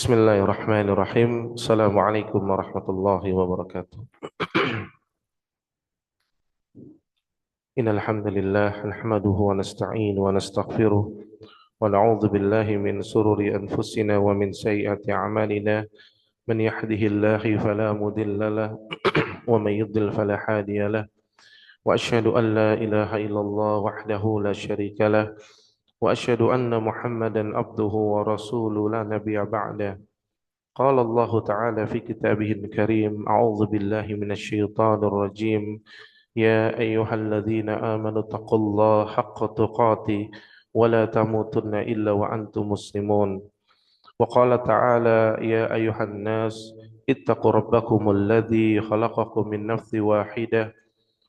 Bismillahirrahmanirrahim. Assalamualaikum warahmatullahi wabarakatuh. Innal hamdalillah nahmaduhu wa nasta'inu wa nastaghfiruh wa na'udzu billahi min sururi anfusina wa min sayyiati a'malina. Man yahdihillahu fala mudilla lahu wa man yudlil fala hadiya lahu. Wa asyhadu an la ilaha illallah wahdahu la syarika lahu wa asyhadu anna Muhammadan abduhu wa rasuluhu la nabiyya ba'da. قال الله تعالى في كتابه الكريم أعوذ بالله من الشيطان الرجيم يا أيها الذين آمنوا اتقوا الله حق تقاته ولا تموتن إلا وأنتم مسلمون وقال تعالى يا أيها الناس اتقوا ربكم الذي خلقكم من نفس واحدة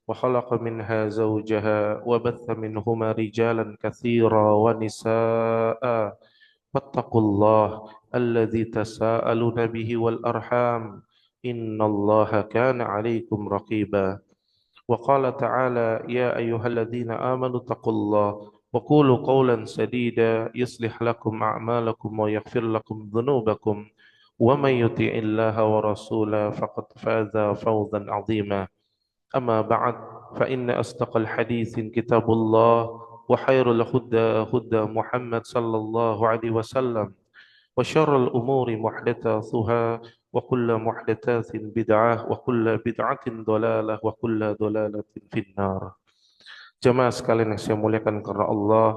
وخلق منها زوجها وبث منهما رجالا كثيرا ونساء واتقوا الله الذي تساءلون به والأرحام إن الله كان عليكم رقيبا وقال تعالى يا أيها الذين آمنوا اتقوا الله وقولوا قولا سديدا يصلح لكم أعمالكم ويغفر لكم ذنوبكم ومن يطع الله ورسوله فقد فاز فوزا عظيما أما بعد فإن أصدق الحديث كتاب الله وخير الهدى هدى محمد صلى الله عليه وسلم وشر الأمور محدثاتها وكل محدثات بدعة وكل بدعة ضلالة وكل ضلالة في النار. Jemaah sekalian yang saya muliakan karena Allah,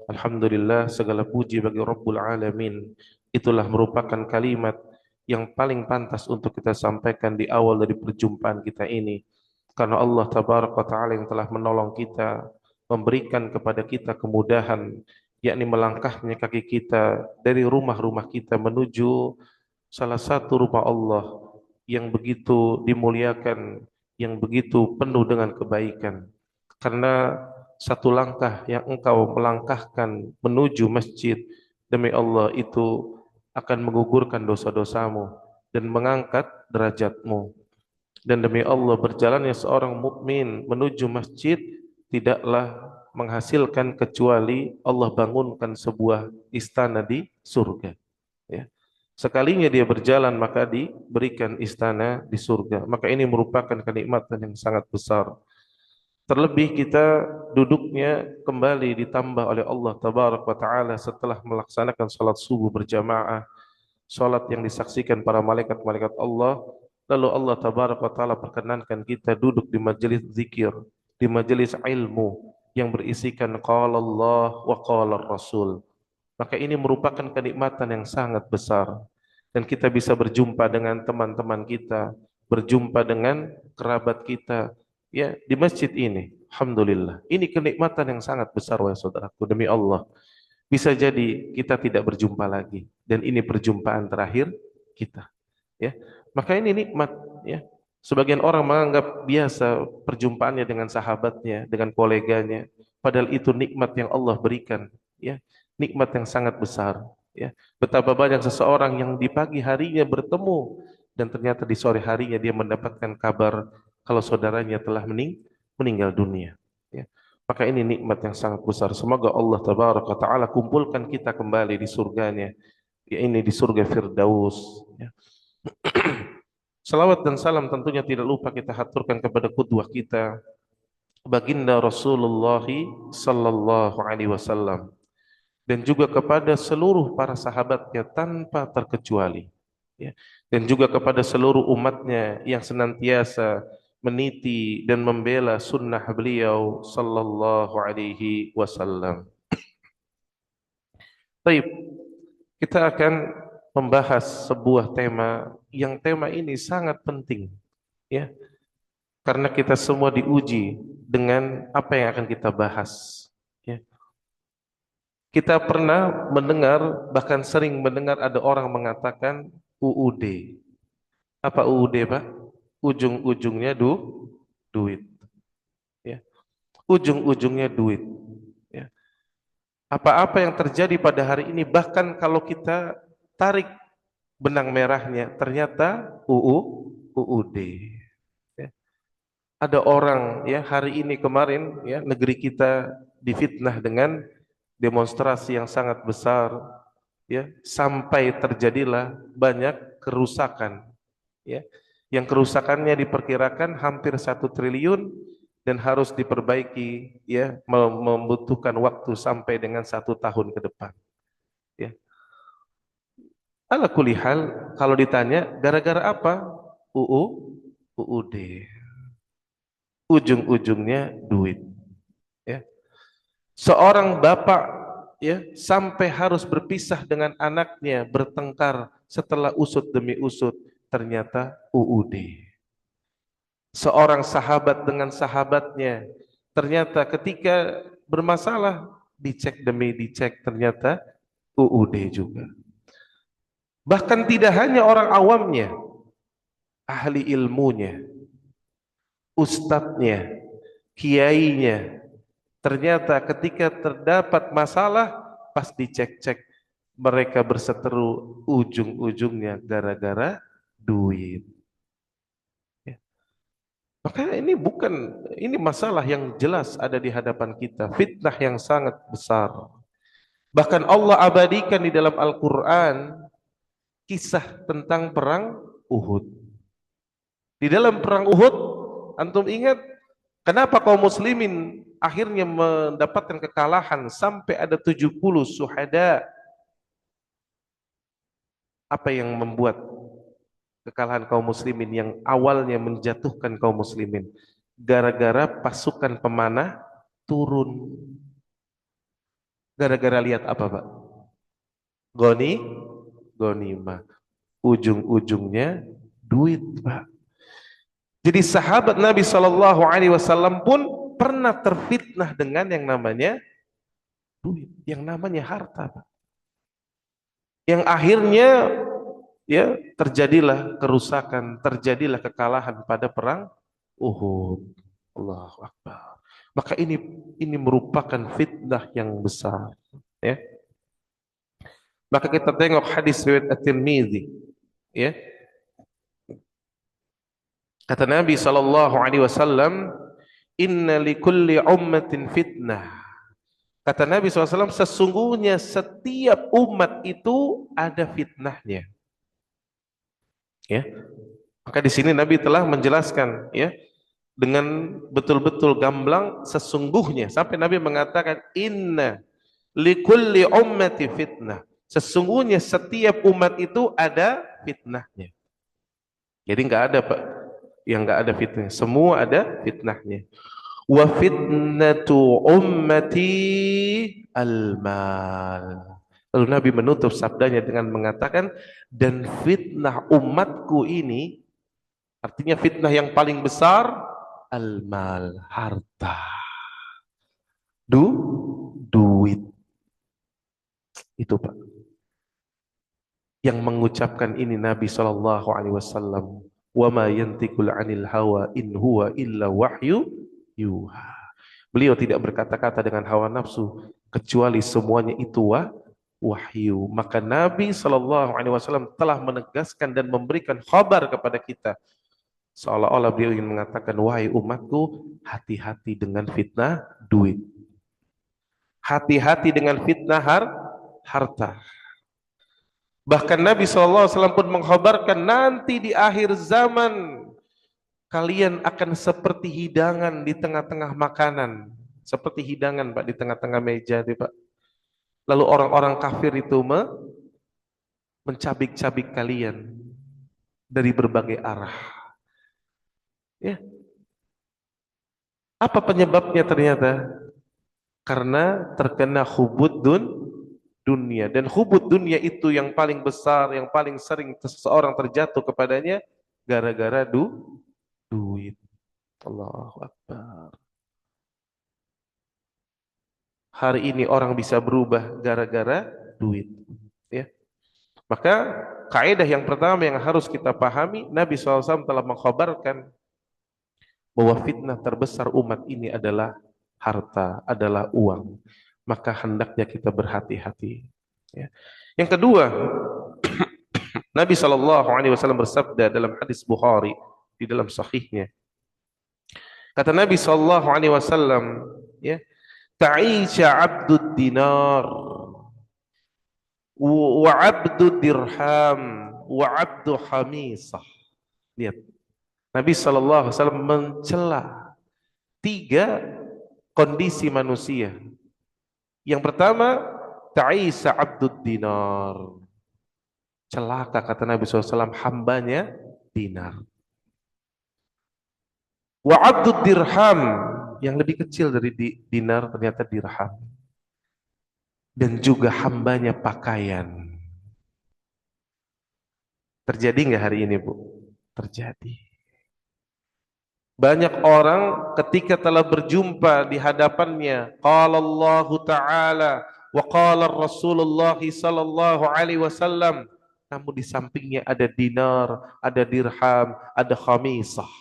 alhamdulillah segala puji bagi Rabbul Alamin. Itulah merupakan kalimat yang paling pantas untuk kita sampaikan di awal dari perjumpaan kita ini. Karena Allah Tabaraka wa Ta'ala yang telah menolong kita, memberikan kepada kita kemudahan, yakni melangkahnya kaki kita dari rumah-rumah kita menuju salah satu rumah Allah yang begitu dimuliakan, yang begitu penuh dengan kebaikan. Karena satu langkah yang engkau melangkahkan menuju masjid, demi Allah itu akan menggugurkan dosa-dosamu dan mengangkat derajatmu. Dan demi Allah berjalannya seorang mukmin menuju masjid tidaklah menghasilkan kecuali Allah bangunkan sebuah istana di surga. Ya. Sekalinya dia berjalan maka diberikan istana di surga. Maka ini merupakan kenikmatan yang sangat besar. Terlebih kita duduknya kembali ditambah oleh Allah Tabaraka wa Ta'ala setelah melaksanakan salat subuh berjamaah, salat yang disaksikan para malaikat-malaikat Allah. Lalu Allah Tabaraka wa Ta'ala perkenankan kita duduk di majelis zikir, di majelis ilmu yang berisikan qala Allah wa qala Rasul. Maka ini merupakan kenikmatan yang sangat besar. Dan kita bisa berjumpa dengan teman-teman kita, berjumpa dengan kerabat kita, ya di masjid ini. Alhamdulillah. Ini kenikmatan yang sangat besar wahai saudaraku, demi Allah. Bisa jadi kita tidak berjumpa lagi dan ini perjumpaan terakhir kita. Ya. Maka ini nikmat, ya. Sebagian orang menganggap biasa perjumpaannya dengan sahabatnya, dengan koleganya, padahal itu nikmat yang Allah berikan, ya. Nikmat yang sangat besar, ya. Betapa banyak seseorang yang di pagi harinya bertemu dan ternyata di sore harinya dia mendapatkan kabar kalau saudaranya telah meninggal dunia, ya. Maka ini nikmat yang sangat besar. Semoga Allah Tabaraka wa Ta'ala kumpulkan kita kembali di surganya, ya, ini di surga Firdaus, ya. Salawat dan salam tentunya tidak lupa kita haturkan kepada qudwah kita, baginda Rasulullah sallallahu alaihi wasallam, dan juga kepada seluruh para sahabatnya tanpa terkecuali, ya. Dan juga kepada seluruh umatnya yang senantiasa meniti dan membela sunnah beliau sallallahu alaihi wasallam. Baik, kita akan membahas sebuah tema yang tema ini sangat penting, ya, karena kita semua diuji dengan apa yang akan kita bahas, ya. Kita pernah mendengar, bahkan sering mendengar ada orang mengatakan UUD. Apa UUD, Pak? Ujung-ujungnya duit, ya. Ujung-ujungnya duit, ya. Apa-apa yang terjadi pada hari ini, bahkan kalau kita tarik benang merahnya, ternyata UUD. Ya. Ada orang, ya, hari ini kemarin, ya, negeri kita difitnah dengan demonstrasi yang sangat besar, ya, sampai terjadilah banyak kerusakan, ya, yang kerusakannya diperkirakan hampir 1 triliun dan harus diperbaiki, ya, membutuhkan waktu sampai dengan 1 tahun ke depan, ya. Ala kulihal, kalau ditanya gara-gara apa, UU UUD, ujung-ujungnya duit, ya. Seorang bapak, ya, sampai harus berpisah dengan anaknya, bertengkar setelah usut demi usut, ternyata UUD. Seorang sahabat dengan sahabatnya, ternyata ketika bermasalah dicek demi dicek, ternyata UUD juga. Bahkan tidak hanya orang awamnya, ahli ilmunya, ustadznya, kiainya, ternyata ketika terdapat masalah, pas dicek-cek, mereka berseteru, ujung-ujungnya gara-gara duit. Ya. Maka ini masalah yang jelas ada di hadapan kita, fitnah yang sangat besar. Bahkan Allah abadikan di dalam Al-Quran kisah tentang perang Uhud. Di dalam perang Uhud, antum ingat kenapa kaum muslimin akhirnya mendapatkan kekalahan sampai ada 70 syuhada? Apa yang membuat kekalahan kaum muslimin yang awalnya menjatuhkan kaum muslimin? Gara-gara pasukan pemanah turun. Gara-gara lihat apa, Pak? Goni, gonimah. Ujung-ujungnya duit, Pak. Jadi sahabat Nabi Shallallahu Alaihi Wasallam pun pernah terfitnah dengan yang namanya duit, yang namanya harta, Pak. Yang akhirnya, ya, terjadilah kerusakan, terjadilah kekalahan pada perang Uhud. Allahu Akbar. Maka ini merupakan fitnah yang besar, ya. Maka kita tengok hadis riwayat At-Tirmidzi, ya. Kata Nabi sallallahu alaihi wasallam, "Inna likulli ummatin fitnah." Kata Nabi SAW, sesungguhnya setiap umat itu ada fitnahnya. Ya, maka di sini Nabi telah menjelaskan, ya, dengan betul-betul gamblang, sesungguhnya, sampai Nabi mengatakan inna likulli ummati fitnah. Sesungguhnya setiap umat itu ada fitnahnya. Jadi nggak ada, Pak, yang nggak ada fitnah. Semua ada fitnahnya. Wa fitnatu ummati al-mal. Lalu Nabi menutup sabdanya dengan mengatakan, dan fitnah umatku ini, artinya fitnah yang paling besar, al-mal, harta. Duit. Itu, Pak. Yang mengucapkan ini Nabi sallallahu alaihi wasallam, wa ma yantiqul 'anil hawa in huwa illa wahyu yuha. Beliau tidak berkata-kata dengan hawa nafsu kecuali semuanya itu wahyu. Maka Nabi sallallahu alaihi wasallam telah menegaskan dan memberikan kabar kepada kita, seolah-olah beliau ingin mengatakan, wahai umatku, hati-hati dengan fitnah duit. Hati-hati dengan fitnah harta. Bahkan Nabi SAW pun mengkhabarkan, nanti di akhir zaman kalian akan seperti hidangan di tengah-tengah makanan. Seperti hidangan, Pak, di tengah-tengah meja, Pak. Lalu orang-orang kafir itu mencabik-cabik kalian dari berbagai arah. Ya. Apa penyebabnya ternyata? Karena terkena hubud dunia. Dan hubud dunia itu yang paling besar, yang paling sering seseorang terjatuh kepadanya gara-gara duit. Allahu Akbar. Hari ini orang bisa berubah gara-gara duit, ya. Maka kaidah yang pertama yang harus kita pahami, Nabi SAW telah mengkhabarkan bahwa fitnah terbesar umat ini adalah harta, adalah uang. Maka hendaknya kita berhati-hati, ya. Yang kedua, Nabi SAW bersabda dalam hadis Bukhari di dalam sahihnya. Kata Nabi SAW, ya, ta'isha abdud dinar. wa abdu dirham wa abdu khamisah. Lihat, Nabi SAW mencela tiga kondisi manusia. Yang pertama, ta'isa abdud dinar. Celaka kata Nabi SAW, hambanya dinar. Wa abdud dirham, yang lebih kecil dari dinar ternyata dirham. Dan juga hambanya pakaian. Terjadi nggak hari ini, Bu? Terjadi. Banyak orang ketika telah berjumpa di hadapannya, qala Allah Ta'ala wa qala Rasulullah sallallahu alaihi wasallam, namun di sampingnya ada dinar, ada dirham, ada khamisah.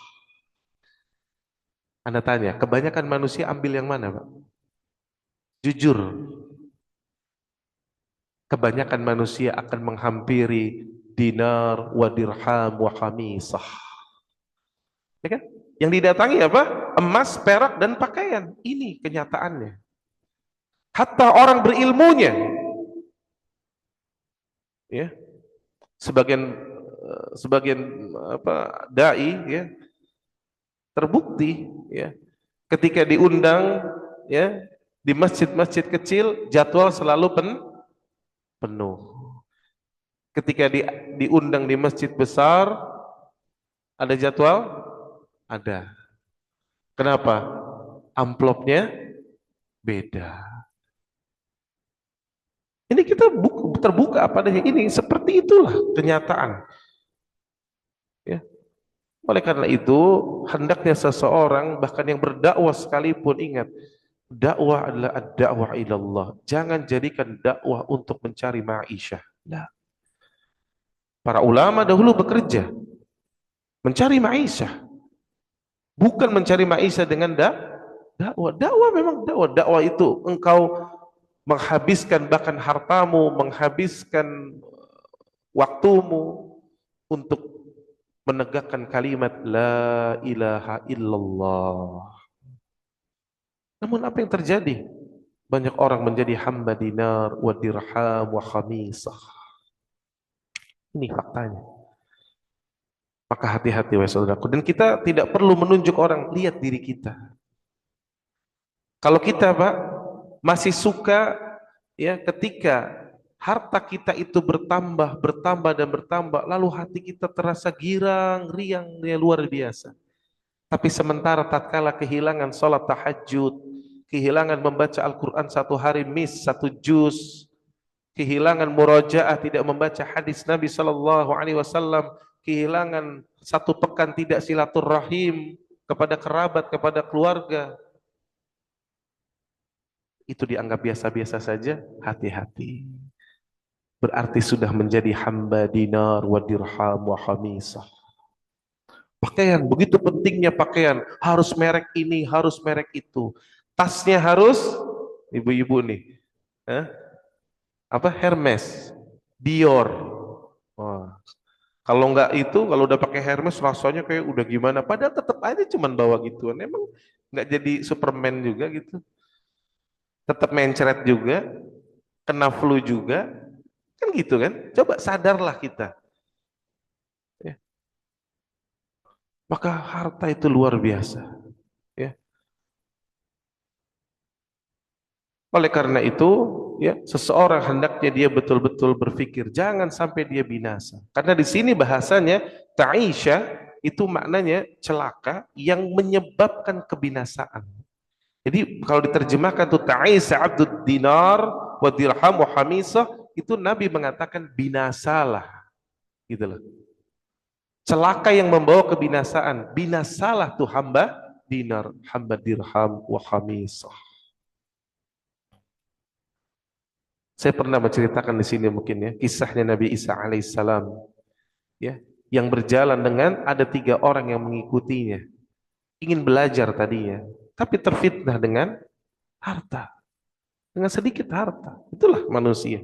Anda tanya, kebanyakan manusia ambil yang mana, Pak? Jujur, kebanyakan manusia akan menghampiri dinar wa dirham wa khamisah. Ya kan? Yang didatangi apa? Emas, perak, dan pakaian. Ini kenyataannya. Hatta orang berilmunya, ya, sebagian apa dai, ya, terbukti, ya, ketika diundang, ya, di masjid-masjid kecil jadwal selalu penuh. Ketika diundang di masjid besar ada jadwal? Ada. Kenapa? Amplopnya beda. Ini kita terbuka padanya, ini seperti itulah kenyataan. Ya. Oleh karena itu, hendaknya seseorang bahkan yang berdakwah sekalipun ingat, dakwah adalah ad-dakwah ilallah. Jangan jadikan dakwah untuk mencari ma'isyah. Nah, para ulama dahulu bekerja mencari ma'isyah, bukan mencari ma'isyah dengan dakwah. Dakwah memang dakwah. Dakwah itu engkau menghabiskan bahkan hartamu, menghabiskan waktumu untuk menegakkan kalimat la ilaha illallah. Namun apa yang terjadi? Banyak orang menjadi hamba dinar wa dirham wa khamisah. Ini faktanya. Maka hati-hati wahai saudaraku. Dan kita tidak perlu menunjuk orang, lihat diri kita. Kalau kita, Pak, masih suka, ya, ketika harta kita itu bertambah, bertambah dan bertambah, lalu hati kita terasa girang, riang, ya, luar biasa. Tapi sementara tatkala kehilangan sholat tahajud, kehilangan membaca Al-Quran satu hari miss, satu juz, kehilangan murojaah, tidak membaca hadis Nabi Sallallahu Alaihi Wasallam, kehilangan satu pekan tidak silaturahim kepada kerabat, kepada keluarga, itu dianggap biasa-biasa saja, hati-hati. Berarti sudah menjadi hamba dinar wa dirham wa khamisah. Pakaian, begitu pentingnya pakaian, harus merek ini, harus merek itu. Tasnya harus, ibu-ibu nih, apa, Hermes, Dior. Wah. Kalau enggak itu, kalau udah pakai Hermes rasanya kayak udah gimana. Padahal tetap aja cuman bawa gituan. Emang nggak jadi Superman juga gitu. Tetap mencret juga, kena flu juga, kan gitu kan? Coba sadarlah kita. Ya. Maka harta itu luar biasa. Ya. Oleh karena itu, ya, seseorang hendaknya dia betul-betul berpikir jangan sampai dia binasa. Karena di sini bahasanya ta'isha itu maknanya celaka yang menyebabkan kebinasaan. Jadi kalau diterjemahkan tuh ta'isa abdud dinar wa dirham wa khamisah, itu Nabi mengatakan binasalah, gitu loh. Celaka yang membawa kebinasaan, binasalah tuh hamba dinar, hamba dirham wa khamisah. Saya pernah menceritakan di sini mungkin, ya, kisahnya Nabi Isa alaihissalam, ya, yang berjalan dengan ada 3 orang yang mengikutinya, ingin belajar tadinya, tapi terfitnah dengan harta, dengan sedikit harta. Itulah manusia,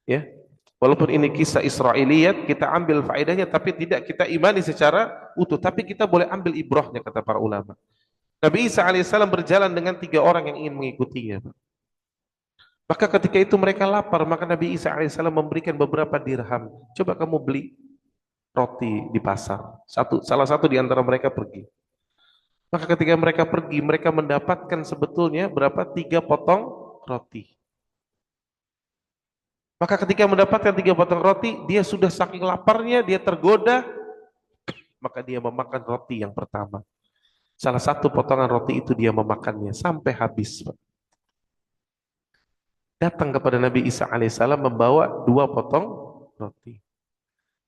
ya. Walaupun ini kisah Israiliyat, kita ambil faedahnya, tapi tidak kita imani secara utuh, tapi kita boleh ambil ibrahnya, kata para ulama. Nabi Isa alaihissalam berjalan dengan 3 orang yang ingin mengikutinya. Maka ketika itu mereka lapar, maka Nabi Isa alaihissalam memberikan beberapa dirham. Coba kamu beli roti di pasar. Salah satu di antara mereka pergi. Maka ketika mereka pergi, mereka mendapatkan sebetulnya berapa? 3 potong roti. Maka ketika mendapatkan 3 potong roti, dia sudah saking laparnya, dia tergoda, maka dia memakan roti yang pertama. Salah satu potongan roti itu dia memakannya sampai habis. Datang kepada Nabi Isa alaihissalam membawa 2 potong roti.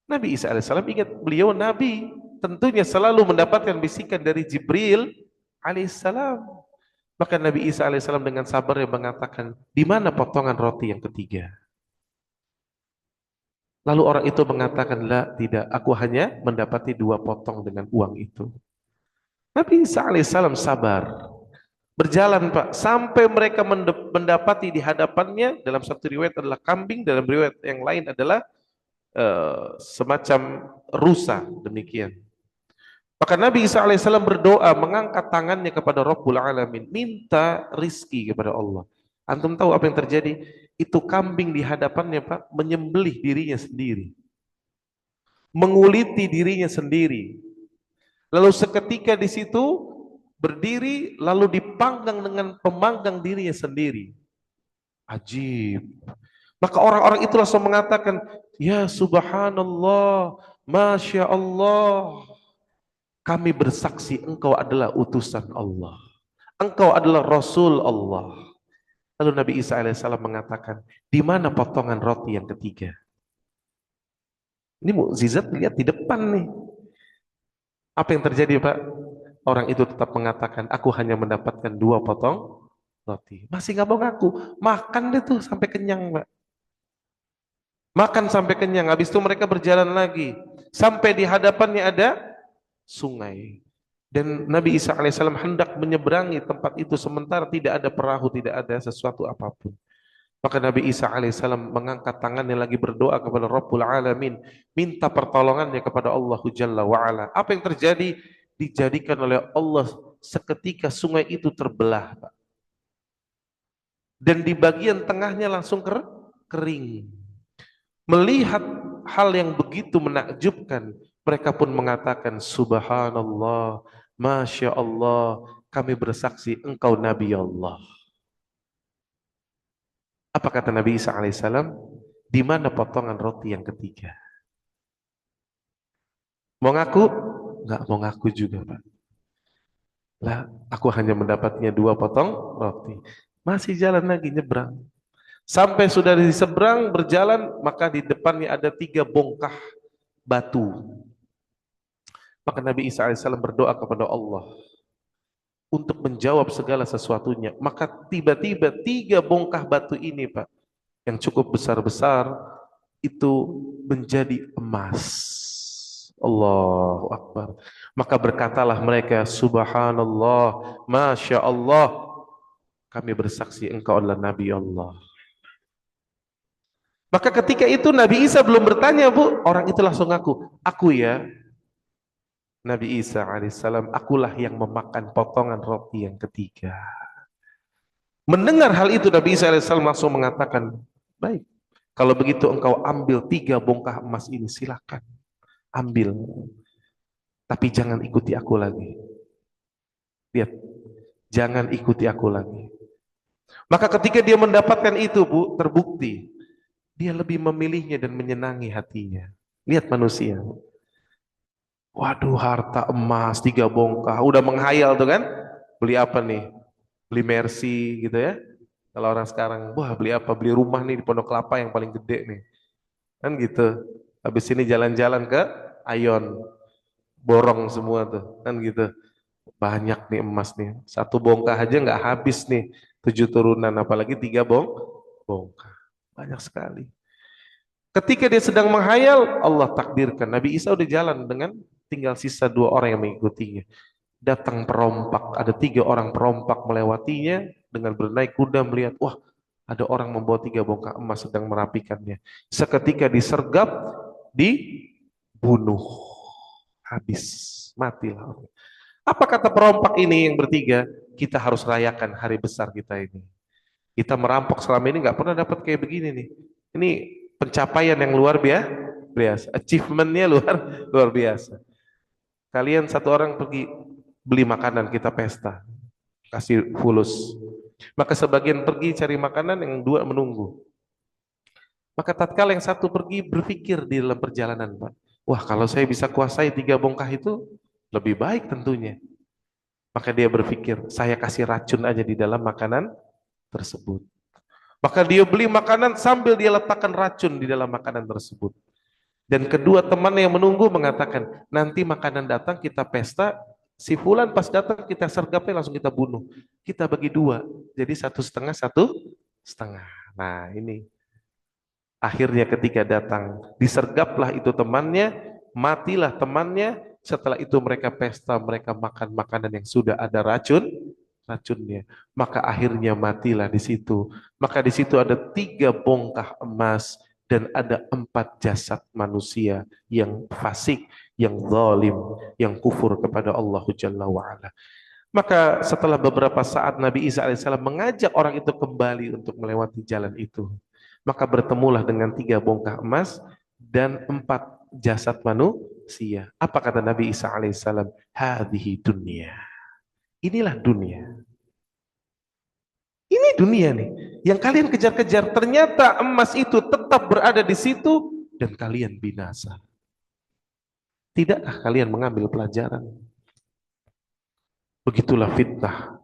Nabi Isa alaihissalam ingat beliau Nabi, tentunya selalu mendapatkan bisikan dari Jibril alaihissalam. Maka Nabi Isa alaihissalam dengan sabar yang mengatakan, di mana potongan roti yang ketiga? Lalu orang itu mengatakan, la, tidak, aku hanya mendapati 2 potong dengan uang itu. Nabi Isa alaihissalam sabar. Berjalan Pak, sampai mereka mendapati di hadapannya, dalam satu riwayat adalah kambing, dalam riwayat yang lain adalah semacam rusa, demikian. Maka Nabi Isa alaihissalam berdoa, mengangkat tangannya kepada Rabbul Alamin, minta rizki kepada Allah. Antum tahu apa yang terjadi? Itu kambing di hadapannya Pak, menyembelih dirinya sendiri, menguliti dirinya sendiri. Lalu seketika di situ berdiri, lalu dipanggang dengan pemanggang dirinya sendiri. Ajib. Maka orang-orang itu langsung mengatakan, ya subhanallah, masya Allah, kami bersaksi engkau adalah utusan Allah, engkau adalah Rasul Allah. Lalu Nabi Isa alaihissalam mengatakan, di mana potongan roti yang ketiga? Ini mukjizat lihat di depan nih. Apa yang terjadi Pak? Orang itu tetap mengatakan, aku hanya mendapatkan 2 potong roti. Masih nggak mau ngaku. Makan deh tuh sampai kenyang Pak. Makan sampai kenyang. Habis itu mereka berjalan lagi. Sampai di hadapannya ada sungai. Dan Nabi Isa alaihissalam hendak menyeberangi tempat itu sementara tidak ada perahu, tidak ada sesuatu apapun. Maka Nabi Isa alaihissalam mengangkat tangannya lagi berdoa kepada Rabbul Alamin, minta pertolongannya kepada Allah Jalla wa'ala. Apa yang terjadi? Dijadikan oleh Allah seketika sungai itu terbelah, Pak. Dan di bagian tengahnya langsung kering. Melihat hal yang begitu menakjubkan, mereka pun mengatakan, Subhanallah, Masya Allah, kami bersaksi engkau Nabi Allah. Apa kata Nabi Isa alaihissalam? Di mana potongan roti yang ketiga? Mau ngaku? Enggak mau ngaku juga Pak. Lah, aku hanya mendapatnya 2 potong roti. Masih jalan lagi nyebrang. Sampai sudah di seberang berjalan, maka di depannya ada 3 bongkah batu. Maka Nabi Isa alaihissalam berdoa kepada Allah untuk menjawab segala sesuatunya. Maka tiba-tiba 3 bongkah batu ini Pak, yang cukup besar-besar, itu menjadi emas. Allahu Akbar. Maka berkatalah mereka, Subhanallah, Masya Allah, kami bersaksi engkau adalah Nabi Allah. Maka ketika itu Nabi Isa belum bertanya Bu, orang itu langsung ngaku, aku ya Nabi Isa alaihissalam, akulah yang memakan potongan roti yang ketiga. Mendengar hal itu Nabi Isa alaihissalam langsung mengatakan, baik, kalau begitu engkau ambil 3 bongkah emas ini, silakan ambil, tapi jangan ikuti aku lagi. Lihat, jangan ikuti aku lagi. Maka ketika dia mendapatkan itu Bu, terbukti dia lebih memilihnya dan menyenangi hatinya. Lihat manusia, waduh, harta emas 3 bongkah, udah menghayal tuh kan, beli apa nih? Beli Mercy gitu ya. Kalau orang sekarang, wah beli apa? Beli rumah nih di Pondok Kelapa yang paling gede nih. Kan gitu. Habis ini jalan-jalan ke Ayon, borong semua tuh, kan gitu. Banyak nih emas nih. 1 bongkah aja nggak habis nih. 7 turunan, apalagi 3 bongkah. Banyak sekali. Ketika dia sedang menghayal, Allah takdirkan. Nabi Isa udah jalan dengan tinggal sisa 2 orang yang mengikutinya. Datang perompak, ada 3 orang perompak melewatinya dengan bernaik kuda melihat, wah ada orang membawa 3 bongkah emas sedang merapikannya. Seketika disergap, dibunuh, habis, matilah. Apa kata perompak ini yang bertiga? Kita harus rayakan hari besar kita ini. Kita merampok selama ini nggak pernah dapat kayak begini nih. Ini pencapaian yang luar biasa, achievementnya luar luar biasa. Kalian satu orang pergi beli makanan, kita pesta, kasih fulus. Maka sebagian pergi cari makanan, yang dua menunggu. Maka tatkala yang satu pergi berpikir di dalam perjalanan, Pak. Wah, kalau saya bisa kuasai 3 bongkah itu lebih baik tentunya. Maka dia berpikir, saya kasih racun aja di dalam makanan tersebut. Maka dia beli makanan sambil dia letakkan racun di dalam makanan tersebut. Dan kedua teman yang menunggu mengatakan, nanti makanan datang kita pesta, si fulan pas datang kita sergapnya langsung kita bunuh. Kita bagi dua, jadi 1,5, 1,5. Nah ini akhirnya ketika datang, disergaplah itu temannya, matilah temannya. Setelah itu mereka pesta, mereka makan makanan yang sudah ada racunnya. Maka akhirnya matilah di situ. Maka di situ ada 3 bongkah emas dan ada 4 jasad manusia yang fasik, yang zalim, yang kufur kepada Allah Jalla wa'ala. Maka setelah beberapa saat Nabi Isa alaihissalam mengajak orang itu kembali untuk melewati jalan itu. Maka bertemulah dengan 3 bongkah emas dan 4 jasad manusia. Apa kata Nabi Isa alaihissalam? Hadhihi dunia. Inilah dunia. Ini dunia nih. Yang kalian kejar-kejar. Ternyata emas itu tetap berada di situ dan kalian binasa. Tidakkah kalian mengambil pelajaran? Begitulah fitnah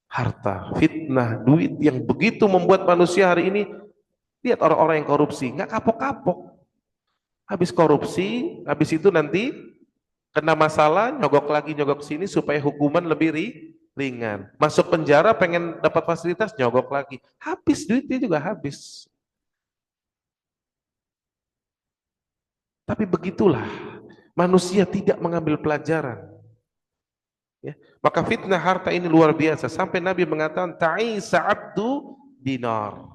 harta, fitnah duit yang begitu membuat manusia hari ini. Lihat orang-orang yang korupsi, nggak kapok-kapok. Habis korupsi, habis itu nanti kena masalah, nyogok sini supaya hukuman lebih ringan. Masuk penjara pengen dapat fasilitas, nyogok lagi. Habis duitnya juga habis. Tapi begitulah, manusia tidak mengambil pelajaran. Ya. Maka fitnah harta ini luar biasa. Sampai Nabi mengatakan, ta'isa abdu dinar.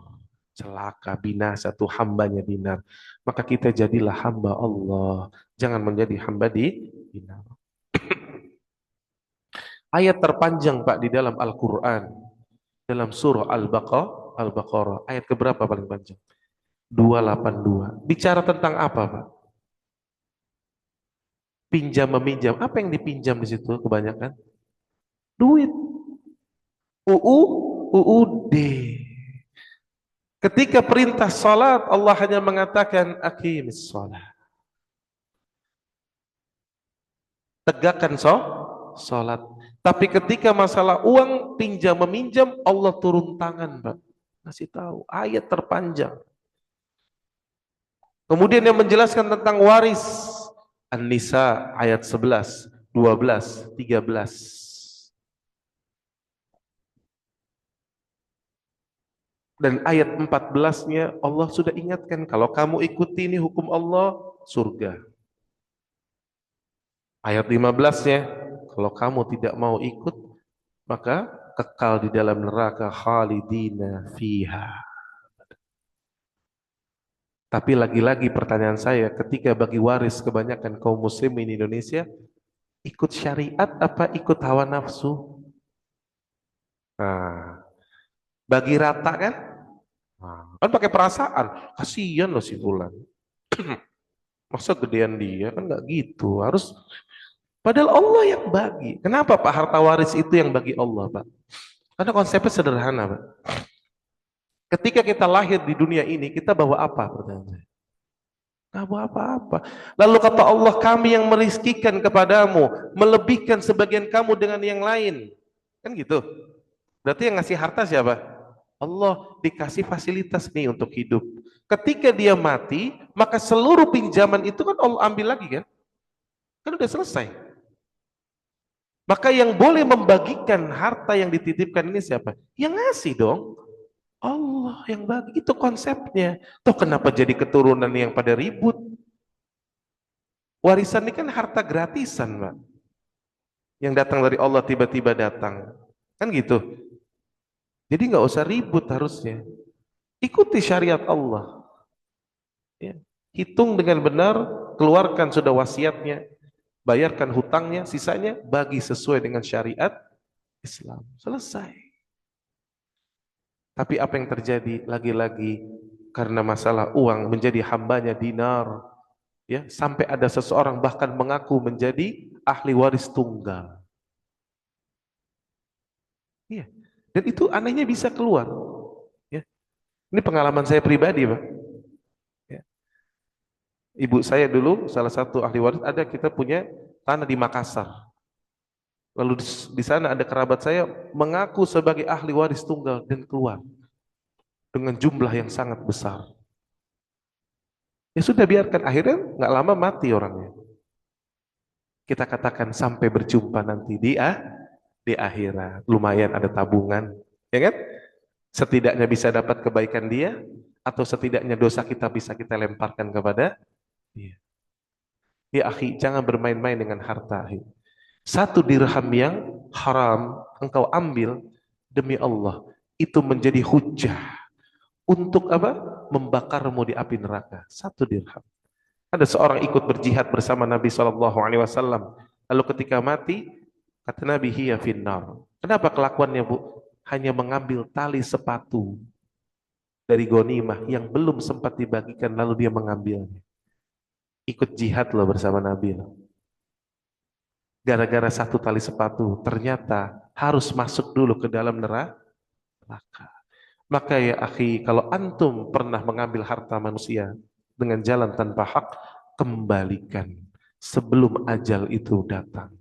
Celaka, binasa tuh hambanya dinar. Maka kita jadilah hamba Allah. Jangan menjadi hamba di dinar. Ayat terpanjang Pak di dalam Al-Quran. Dalam surah Al-Baqarah. Ayat keberapa paling panjang? 282. Bicara tentang apa Pak? Pinjam meminjam. Apa yang dipinjam di situ kebanyakan? Duit. UUD. Ketika perintah salat, Allah hanya mengatakan aqimis salat. Tegakkan salat. Tapi ketika masalah uang pinjam meminjam, Allah turun tangan, Pak. Kasih tahu, ayat terpanjang. Kemudian yang menjelaskan tentang waris, An-Nisa ayat 11, 12, 13. Dan ayat 14-nya Allah sudah ingatkan, kalau kamu ikuti ini hukum Allah, surga. Ayat 15-nya, kalau kamu tidak mau ikut, maka kekal di dalam neraka khalidina fiha. Tapi lagi-lagi pertanyaan saya, ketika bagi waris kebanyakan kaum muslimin di Indonesia, ikut syariat apa ikut hawa nafsu? Nah, bagi rata kan? Nah, kan pakai perasaan, kasihan loh si fulan. Masa gedean dia kan nggak gitu, harus padahal Allah yang bagi. Kenapa Pak harta waris itu yang bagi Allah Pak? Karena konsepnya sederhana Pak. Ketika kita lahir di dunia ini, kita bawa apa? Pertanyaan saya. Nggak bawa apa-apa. Lalu kata Allah, kami yang merizkikan kepadamu, melebihkan sebagian kamu dengan yang lain. Kan gitu. Berarti yang ngasih harta siapa? Allah. Dikasih fasilitas nih untuk hidup. Ketika dia mati, maka seluruh pinjaman itu kan Allah ambil lagi kan? Kan udah selesai. Maka yang boleh membagikan harta yang dititipkan ini siapa? Yang ngasih dong. Allah yang bagi, itu konsepnya. Toh kenapa jadi keturunan yang pada ribut? Warisan ini kan harta gratisan, Pak. Yang datang dari Allah tiba-tiba datang. Kan gitu. Jadi nggak usah ribut harusnya. Ikuti syariat Allah. Ya. Hitung dengan benar, keluarkan sudah wasiatnya, bayarkan hutangnya, sisanya bagi sesuai dengan syariat Islam. Selesai. Tapi apa yang terjadi? Lagi-lagi karena masalah uang menjadi hambanya dinar, ya, sampai ada seseorang bahkan mengaku menjadi ahli waris tunggal. Iya. Dan itu anehnya bisa keluar. Ya. Ini pengalaman saya pribadi, Pak. Ya. Ibu saya dulu salah satu ahli waris, ada kita punya tanah di Makassar. Lalu di sana ada kerabat saya mengaku sebagai ahli waris tunggal dan keluar dengan jumlah yang sangat besar. Ya sudah biarkan, akhirnya nggak lama mati orangnya. Kita katakan sampai berjumpa nanti di akhirat. Lumayan ada tabungan, ya kan? Setidaknya bisa dapat kebaikan dia, atau setidaknya dosa kita bisa kita lemparkan kepada dia. Ya akhi, jangan bermain-main dengan harta. Satu dirham yang haram engkau ambil demi Allah, itu menjadi hujah untuk apa? Membakarmu di api neraka. Satu dirham. Ada seorang ikut berjihad bersama Nabi SAW. Lalu ketika mati, kata Nabi, hiya finnar. Kenapa kelakuannya, Bu? Hanya mengambil tali sepatu dari ghanimah yang belum sempat dibagikan, lalu dia mengambilnya. Ikut jihad loh bersama Nabi loh. Gara-gara satu tali sepatu, ternyata harus masuk dulu ke dalam neraka. Maka ya akhi, kalau antum pernah mengambil harta manusia dengan jalan tanpa hak, kembalikan sebelum ajal itu datang.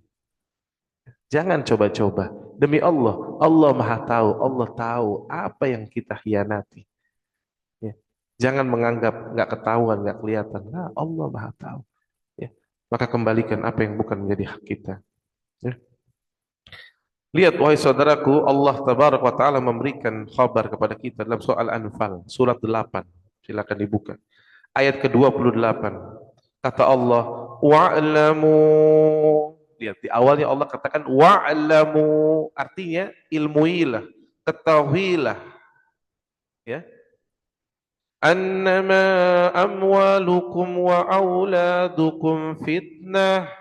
Jangan coba-coba. Demi Allah, Allah Maha tahu, Allah tahu apa yang kita hianati. Ya. Jangan menganggap nggak ketahuan, nggak kelihatan. Nah, Allah Maha tahu. Ya. Maka kembalikan apa yang bukan menjadi hak kita. Ya. Lihat wahai saudaraku, Allah Tabaraka wa Ta'ala memberikan kabar kepada kita dalam surah Al-Anfal, surat 8. Silakan dibuka. Ayat ke-28. Kata Allah, wa'lamu. Lihat di awalnya Allah katakan wa'lamu, artinya ilmuilah, ketahuilah, ya. Annama amwalukum wa auladukum fitnah.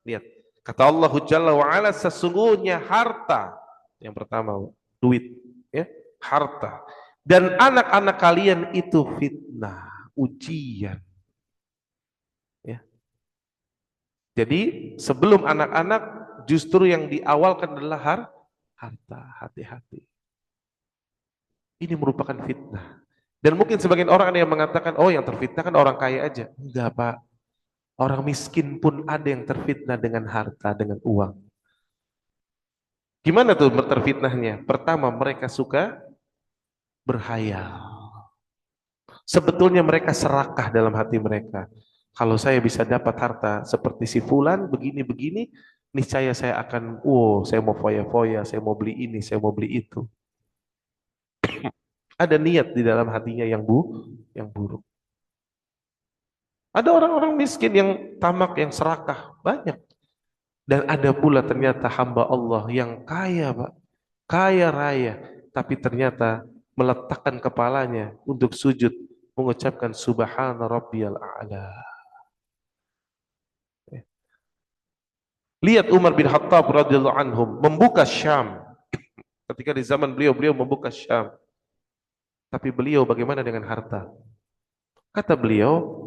Lihat, kata Allah Jalla wa Ala, sesungguhnya harta, yang pertama duit, ya, harta, dan anak-anak kalian itu fitnah, ujian, ya. Jadi sebelum anak-anak, justru yang diawalkan adalah harta, hati-hati. Ini merupakan fitnah. Dan mungkin sebagian orang ada yang mengatakan, oh yang terfitnah kan orang kaya aja. Enggak, Pak. Orang miskin pun ada yang terfitnah dengan harta, dengan uang. Gimana tuh terfitnahnya? Pertama, mereka suka berhayal. Sebetulnya mereka serakah dalam hati mereka. Kalau saya bisa dapat harta seperti si fulan, begini-begini, niscaya saya akan, saya mau foya-foya, saya mau beli ini, saya mau beli itu. Ada niat di dalam hatinya yang buruk. Ada orang-orang miskin yang tamak, yang serakah, banyak. Dan ada pula ternyata hamba Allah yang kaya, Pak. Kaya raya, tapi ternyata meletakkan kepalanya untuk sujud, mengucapkan subhana rabbiyal a'la. Lihat Umar bin Khattab radhiyallahu anhum membuka Syam. Ketika di zaman beliau membuka Syam. Tapi beliau bagaimana dengan harta? Kata beliau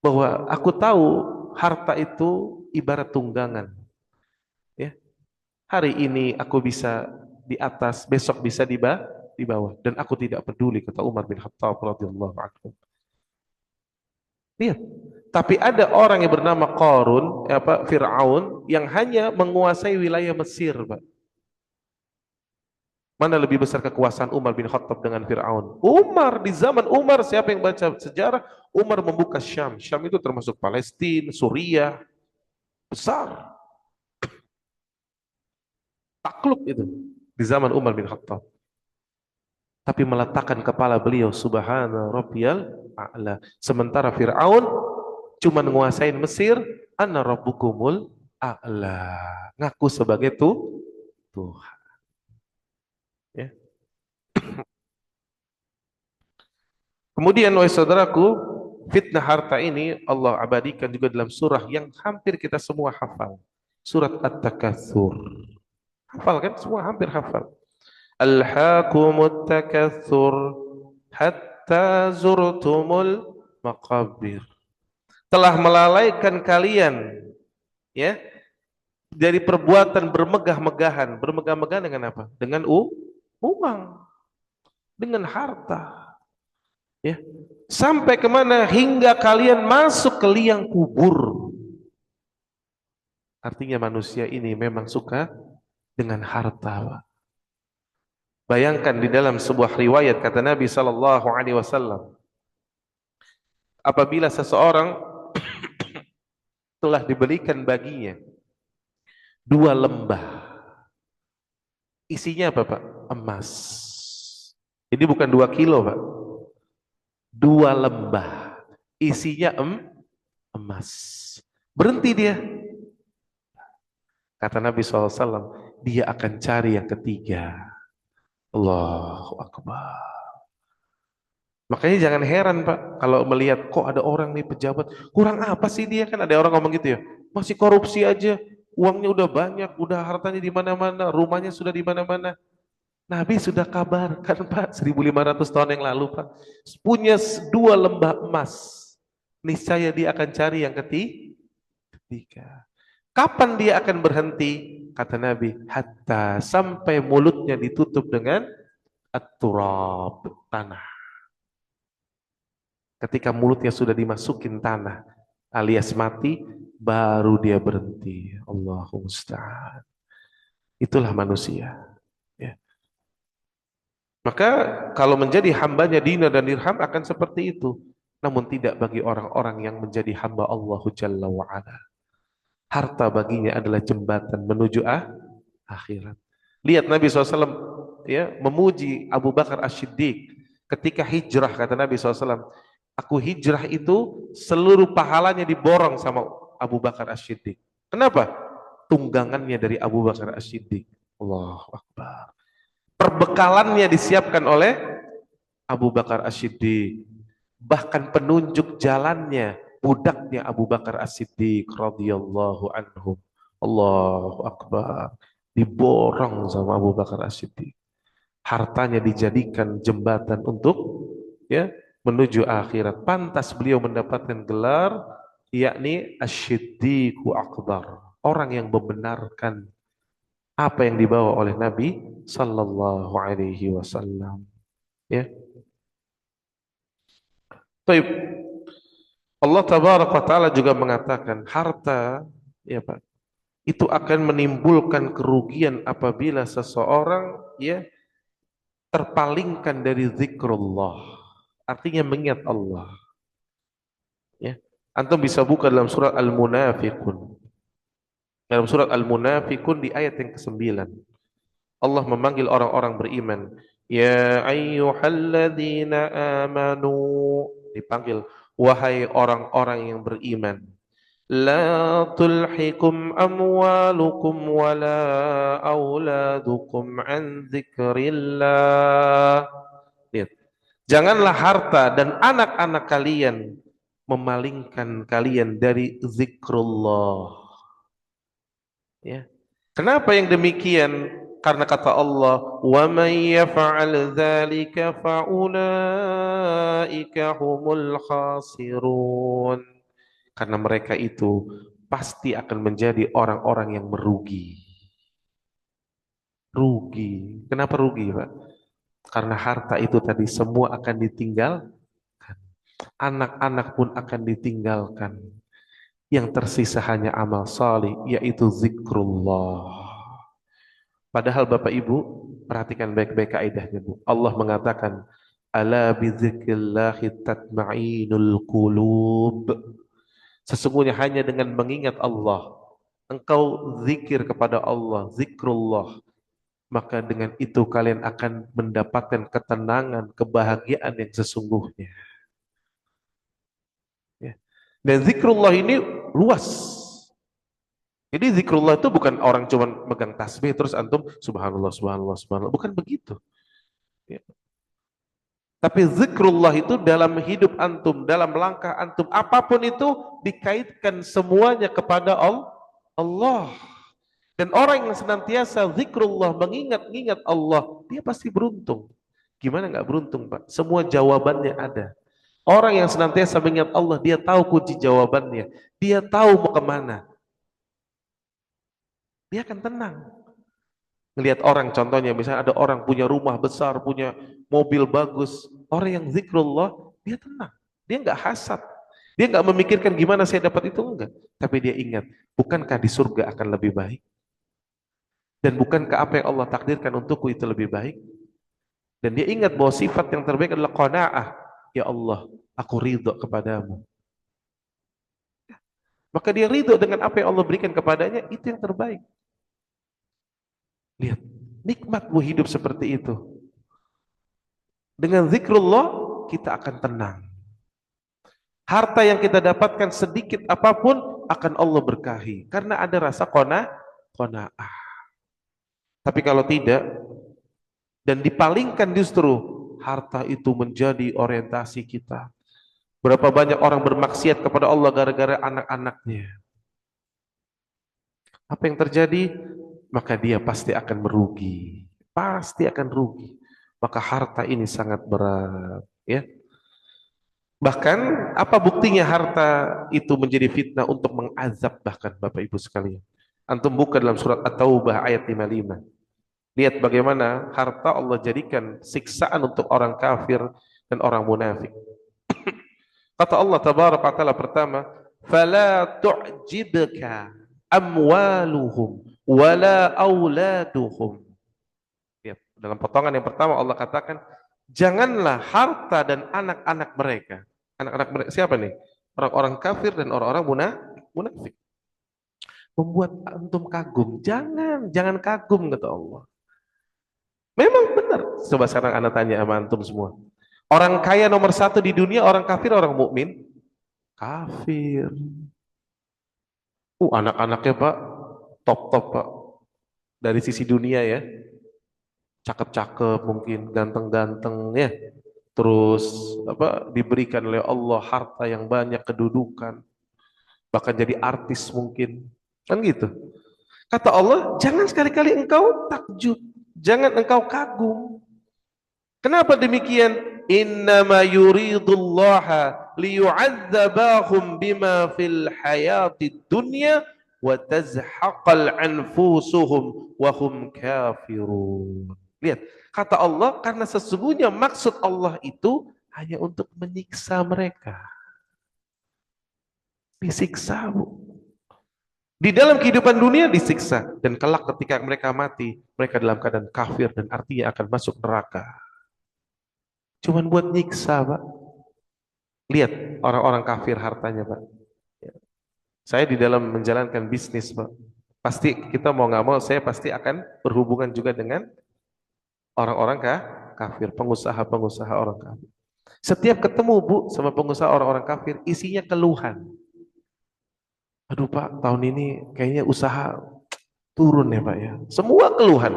bahwa aku tahu harta itu ibarat tunggangan. Ya. Hari ini aku bisa di atas, besok bisa di bawah, dan aku tidak peduli, kata Umar bin Khattab radhiyallahu anhu. Lihat, tapi ada orang yang bernama Qarun, Fir'aun, yang hanya menguasai wilayah Mesir, Pak. Mana lebih besar kekuasaan Umar bin Khattab dengan Fir'aun? Umar, di zaman Umar, siapa yang baca sejarah? Umar membuka Syam. Syam itu termasuk Palestina, Suriah, besar. Takluk itu di zaman Umar bin Khattab. Tapi meletakkan kepala beliau subhana rabbiyal a'la. Sementara Fir'aun cuma menguasai Mesir, ana rabbukumul a'la. Ngaku sebagai Tuhan. Ya. Kemudian wahai saudaraku, fitnah harta ini Allah abadikan juga dalam surah yang hampir kita semua hafal. Surat At-Takatsur. Hafal kan? Semua hampir hafal. Alhaakumut takatsur hatta zurtumul maqabir. Telah melalaikan kalian, ya, dari perbuatan bermegah-megahan. Bermegah-megahan dengan apa? Dengan uang, dengan harta, ya. Sampai kemana? Hingga kalian masuk ke liang kubur. Artinya manusia ini memang suka dengan harta, Pak. Bayangkan di dalam sebuah riwayat kata Nabi sallallahu alaihi wasallam, apabila seseorang telah diberikan baginya dua lembah, isinya apa, Pak? Emas. Ini bukan 2 kilo, Pak. 2 lembah, isinya emas. Berhenti dia. Kata Nabi SAW, dia akan cari yang ketiga. Allahu Akbar. Makanya jangan heran, Pak, kalau melihat kok ada orang nih pejabat, kurang apa sih dia, kan ada orang ngomong gitu ya, masih korupsi aja, uangnya udah banyak, udah hartanya di mana-mana, rumahnya sudah di mana-mana. Nabi sudah kabarkan, Pak, 1500 tahun yang lalu, Pak, punya 2 lembah emas, niscaya dia akan cari yang ketiga. Kapan dia akan berhenti? Kata Nabi, hatta sampai mulutnya ditutup dengan at-turab, tanah. Ketika mulutnya sudah dimasukin tanah alias mati, baru dia berhenti. Allahu musta'an. Itulah manusia, ya. Maka kalau menjadi hambanya dinar dan dirham akan seperti itu. Namun tidak bagi orang-orang yang menjadi hamba Allah Jalla wa'ala. Harta baginya adalah jembatan menuju akhirat. Lihat Nabi SAW, ya, memuji Abu Bakar As-Siddiq ketika hijrah. Kata Nabi SAW, aku hijrah itu seluruh pahalanya diborong sama Abu Bakar As-Siddiq. Kenapa? Tunggangannya dari Abu Bakar As-Siddiq. Allahu Akbar. Perbekalannya disiapkan oleh Abu Bakar As-Siddiq. Bahkan penunjuk jalannya budaknya Abu Bakar As-Siddiq radhiyallahu anhu. Allahu Akbar. Diborong sama Abu Bakar As-Siddiq. Hartanya dijadikan jembatan untuk, ya, menuju akhirat. Pantas beliau mendapatkan gelar yakni Asy-Siddiqu Akbar, orang yang membenarkan apa yang dibawa oleh Nabi sallallahu alaihi wasallam, ya. Baik. Allah tabaraka taala juga mengatakan harta, ya Pak, itu akan menimbulkan kerugian apabila seseorang, ya, terpalingkan dari zikrullah. Artinya mengingat Allah, ya. Antum bisa buka dalam surat Al-Munafiqun. Dalam surat Al-Munafiqun di ayat yang ke-9, Allah memanggil orang-orang beriman. Ya ayyuhalladzina amanu, dipanggil, wahai orang-orang yang beriman. La tulhikum amwalukum wala auladukum an dzikrillah. Lihat. Janganlah harta dan anak-anak kalian memalingkan kalian dari zikrullah. Ya. Kenapa yang demikian? Karena kata Allah, "Wa may yaf'al dzalika fa ulaika humul khasirun." Karena mereka itu pasti akan menjadi orang-orang yang merugi. Rugi. Kenapa rugi, Pak? Karena harta itu tadi semua akan ditinggalkan. Anak-anak pun akan ditinggalkan. Yang tersisa hanya amal salih, yaitu zikrullah. Padahal Bapak Ibu, perhatikan baik-baik kaidahnya, Bu. Allah mengatakan, ala bizikrillahi tatma'inul qulub. Sesungguhnya hanya dengan mengingat Allah, engkau zikir kepada Allah, zikrullah, maka dengan itu kalian akan mendapatkan ketenangan, kebahagiaan yang sesungguhnya. Ya. Dan zikrullah ini luas. Jadi zikrullah itu bukan orang cuma megang tasbih terus antum subhanallah, subhanallah, subhanallah. Bukan begitu. Ya. Tapi zikrullah itu dalam hidup antum, dalam langkah antum, apapun itu dikaitkan semuanya kepada Allah. Dan orang yang senantiasa zikrullah, mengingat-ingat Allah, dia pasti beruntung. Gimana nggak beruntung, Pak? Semua jawabannya ada. Orang yang senantiasa mengingat Allah, dia tahu kunci jawabannya. Dia tahu mau kemana. Dia akan tenang. Ngelihat orang, contohnya misalnya ada orang punya rumah besar, punya mobil bagus. Orang yang zikrullah, dia tenang. Dia nggak hasad. Dia nggak memikirkan gimana saya dapat itu, enggak. Tapi dia ingat, bukankah di surga akan lebih baik? Dan bukankah apa yang Allah takdirkan untukku itu lebih baik? Dan dia ingat bahwa sifat yang terbaik adalah qanaah. Ya Allah, aku ridho kepadamu. Maka dia ridho dengan apa yang Allah berikan kepadanya, itu yang terbaik. Lihat, nikmat bu hidup seperti itu. Dengan zikrullah, kita akan tenang. Harta yang kita dapatkan sedikit apapun, akan Allah berkahi. Karena ada rasa qanaah. Tapi kalau tidak, dan dipalingkan justru, harta itu menjadi orientasi kita. Berapa banyak orang bermaksiat kepada Allah gara-gara anak-anaknya. Apa yang terjadi? Maka dia pasti akan merugi. Pasti akan rugi. Maka harta ini sangat berat. Ya. Bahkan apa buktinya harta itu menjadi fitnah untuk mengazab bahkan Bapak Ibu sekalian. Antum buka dalam surat At-Taubah ayat 55. Lihat bagaimana harta Allah jadikan siksaan untuk orang kafir dan orang munafik. Kata Allah tabaraka wa taala pertama, "Fala tu'jibka amwaluhum wala auladuhum." Lihat, dalam potongan yang pertama Allah katakan, janganlah harta dan anak-anak mereka. Anak-anak mereka siapa nih? Orang-orang kafir dan orang-orang munafik. Membuat antum kagum. Jangan kagum kata Allah. Memang benar. Coba sekarang anda tanya sama antum semua. Orang kaya nomor satu di dunia, orang kafir, orang mukmin? Kafir. Anak-anaknya Pak, top-top Pak. Dari sisi dunia ya. Cakep-cakep mungkin, ganteng-ganteng ya. Terus apa diberikan oleh Allah harta yang banyak, kedudukan. Bahkan jadi artis mungkin. Kan gitu. Kata Allah, jangan sekali-kali engkau takjub. Jangan engkau kagum. Kenapa demikian? Innama yuridullaha liyu'adzabahum bima fil hayati dunya wa tazhaqal anfusuhum wa hum kafirun. Lihat, kata Allah karena sesungguhnya maksud Allah itu hanya untuk menyiksa mereka. Disiksa, Bu. Di dalam kehidupan dunia disiksa dan kelak ketika mereka mati, mereka dalam keadaan kafir dan artinya akan masuk neraka. Cuman buat nyiksa, Pak. Lihat orang-orang kafir hartanya, Pak. Saya di dalam menjalankan bisnis, Pak. Pasti kita mau nggak mau, saya pasti akan berhubungan juga dengan orang-orang kafir, pengusaha-pengusaha orang kafir. Setiap ketemu, Bu, sama pengusaha orang-orang kafir, isinya keluhan. Aduh, Pak, tahun ini kayaknya usaha turun ya, Pak ya. Semua keluhan.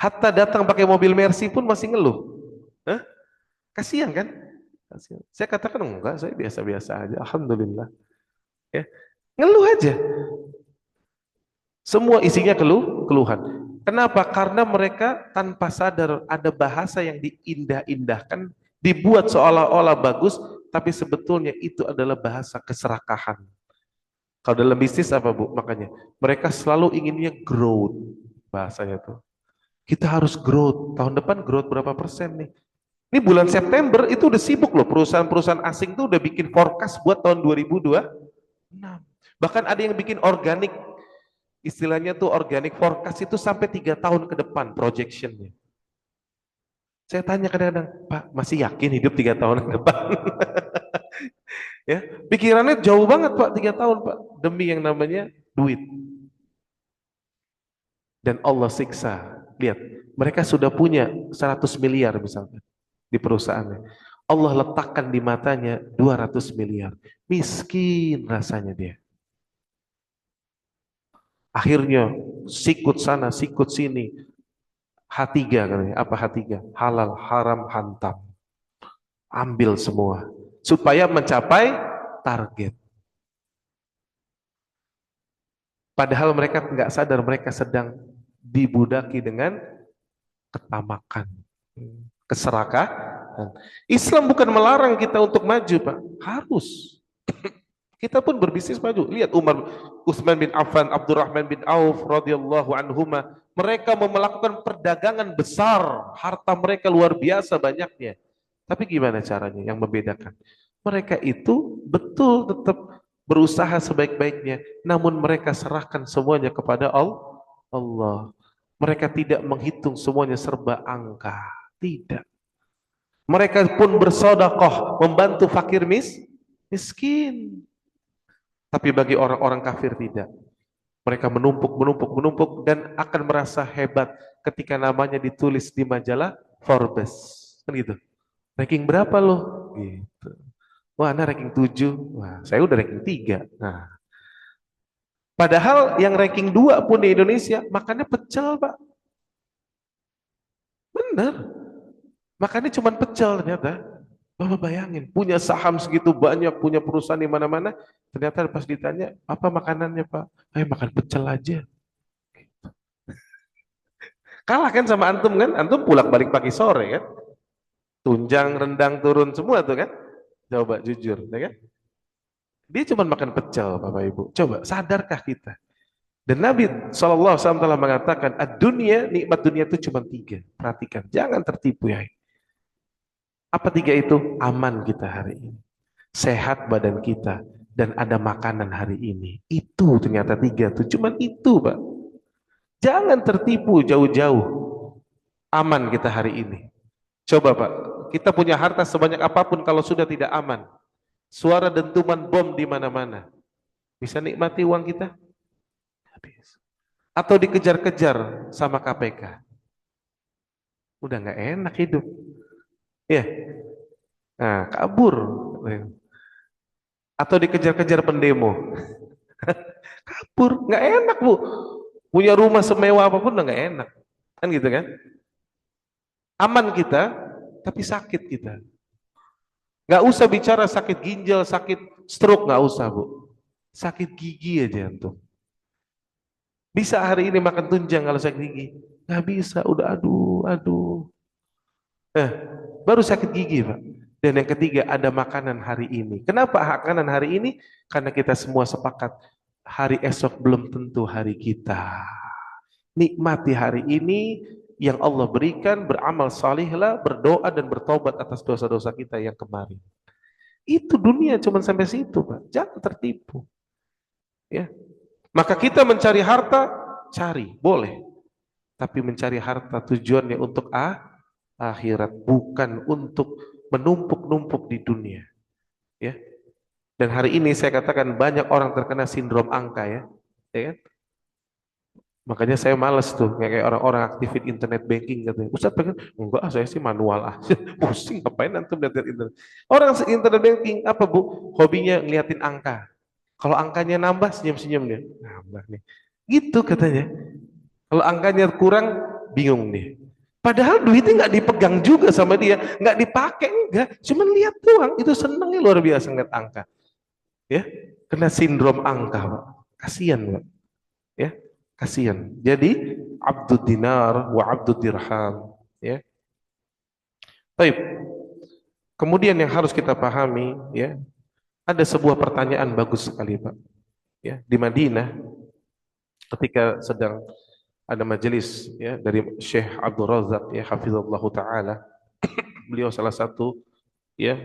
Hatta datang pakai mobil Mercy pun masih ngeluh. Hah? Kasihan kan? Kasihan. Saya katakan enggak, saya biasa-biasa aja. Alhamdulillah. Ya. Ngeluh aja. Semua isinya keluhan. Kenapa? Karena mereka tanpa sadar ada bahasa yang diindah-indahkan, dibuat seolah-olah bagus, tapi sebetulnya itu adalah bahasa keserakahan. Kalau dalam bisnis apa Bu? Makanya mereka selalu inginnya growth bahasanya tuh. Kita harus growth. Tahun depan growth berapa persen nih? Ini bulan September itu udah sibuk loh, perusahaan-perusahaan asing tuh udah bikin forecast buat tahun 2026. Bahkan ada yang bikin organic, istilahnya tuh organic forecast itu sampai 3 tahun ke depan projectionnya. Saya tanya kadang-kadang, Pak masih yakin hidup 3 tahun ke depan? Ya, pikirannya jauh banget Pak, 3 tahun Pak, demi yang namanya duit. Dan Allah siksa. Lihat, mereka sudah punya 100 miliar misalnya di perusahaannya. Allah letakkan di matanya 200 miliar. Miskin rasanya dia. Akhirnya sikut sana, sikut sini. H3 katanya. Apa H3? Halal, haram, hantam. Ambil semua. Supaya mencapai target. Padahal mereka nggak sadar mereka sedang dibudaki dengan ketamakan, keserakahan. Islam bukan melarang kita untuk maju, Pak. Harus. Kita pun berbisnis maju. Lihat Umar, Utsman bin Affan, Abdurrahman bin Auf radhiyallahu anhuma, mereka melakukan perdagangan besar, harta mereka luar biasa banyaknya. Tapi gimana caranya yang membedakan? Mereka itu betul tetap berusaha sebaik-baiknya, namun mereka serahkan semuanya kepada Allah. Mereka tidak menghitung semuanya serba angka. Tidak. Mereka pun bersedekah, membantu fakir miskin. Tapi bagi orang-orang kafir tidak. Mereka menumpuk, menumpuk, menumpuk dan akan merasa hebat ketika namanya ditulis di majalah Forbes. Kan gitu. Ranking berapa loh? Gitu. Wah, Anda ranking 7. Wah, saya udah ranking 3. Nah, padahal yang ranking 2 pun di Indonesia makannya pecel, Pak. Bener. Makannya cuma pecel ternyata. Bapak bayangin, punya saham segitu banyak, punya perusahaan di mana-mana, ternyata pas ditanya, apa makanannya Pak? Makan pecel aja. Kalah kan sama antum kan? Antum pulang balik pagi sore kan? Tunjang, rendang, turun semua tuh kan? Coba jujur, ya kan? Dia cuma makan pecel, Bapak Ibu. Coba, sadarkah kita? Dan Nabi SAW telah mengatakan, dunia, nikmat dunia itu cuma 3. Perhatikan, jangan tertipu ya. Apa 3 itu? Aman kita hari ini. Sehat badan kita. Dan ada makanan hari ini. Itu ternyata 3 tuh. Cuma itu, Pak. Jangan tertipu jauh-jauh. Aman kita hari ini. Coba Pak, kita punya harta sebanyak apapun kalau sudah tidak aman. Suara dentuman bom di mana-mana. Bisa nikmati uang kita? Habis. Atau dikejar-kejar sama KPK. Udah nggak enak hidup. Ya. Nah, kabur. Atau dikejar-kejar pendemo. Kabur, nggak enak Bu. Punya rumah semewah apapun udah nggak enak. Kan gitu kan? Aman kita, tapi sakit kita. Nggak usah bicara sakit ginjal, sakit stroke, nggak usah Bu. Sakit gigi aja tuh. Bisa hari ini makan tunjang kalau sakit gigi? Nggak bisa, udah aduh. Eh, baru sakit gigi Pak. Dan yang ketiga ada makanan hari ini. Kenapa makanan hari ini? Karena kita semua sepakat hari esok belum tentu hari kita. Nikmati hari ini yang Allah berikan, beramal salihlah, berdoa dan bertobat atas dosa-dosa kita yang kemarin. Itu dunia cuma sampai situ, Pak. Jangan tertipu. Ya. Maka kita mencari harta, cari, boleh. Tapi mencari harta tujuannya untuk akhirat, bukan untuk menumpuk-numpuk di dunia. Ya. Dan hari ini saya katakan banyak orang terkena sindrom angka ya. Ya kan? Makanya saya males tuh kayak orang-orang aktifin internet banking katanya. Ustaz pengen, enggak saya sih manual Pusing ngapain antum lihat internet. Orang internet banking apa Bu? Hobinya ngeliatin angka. Kalau angkanya nambah senyum-senyum dia. Nambah nih. Gitu katanya. Kalau angkanya kurang bingung nih. Padahal duitnya nggak dipegang juga sama dia, nggak dipakai enggak, cuman lihat doang. Itu senengnya luar biasa ngeliat angka. Ya, kena sindrom angka, Pak. Kasihan, Pak. Ya. Kasihan. Jadi abdud dinar wa abdud dirham, ya. Baik. Kemudian yang harus kita pahami, ya, ada sebuah pertanyaan bagus sekali, Pak. Ya, di Madinah ketika sedang ada majelis ya dari Syekh Abdul Razak ya hafizallahu taala. Beliau salah satu ya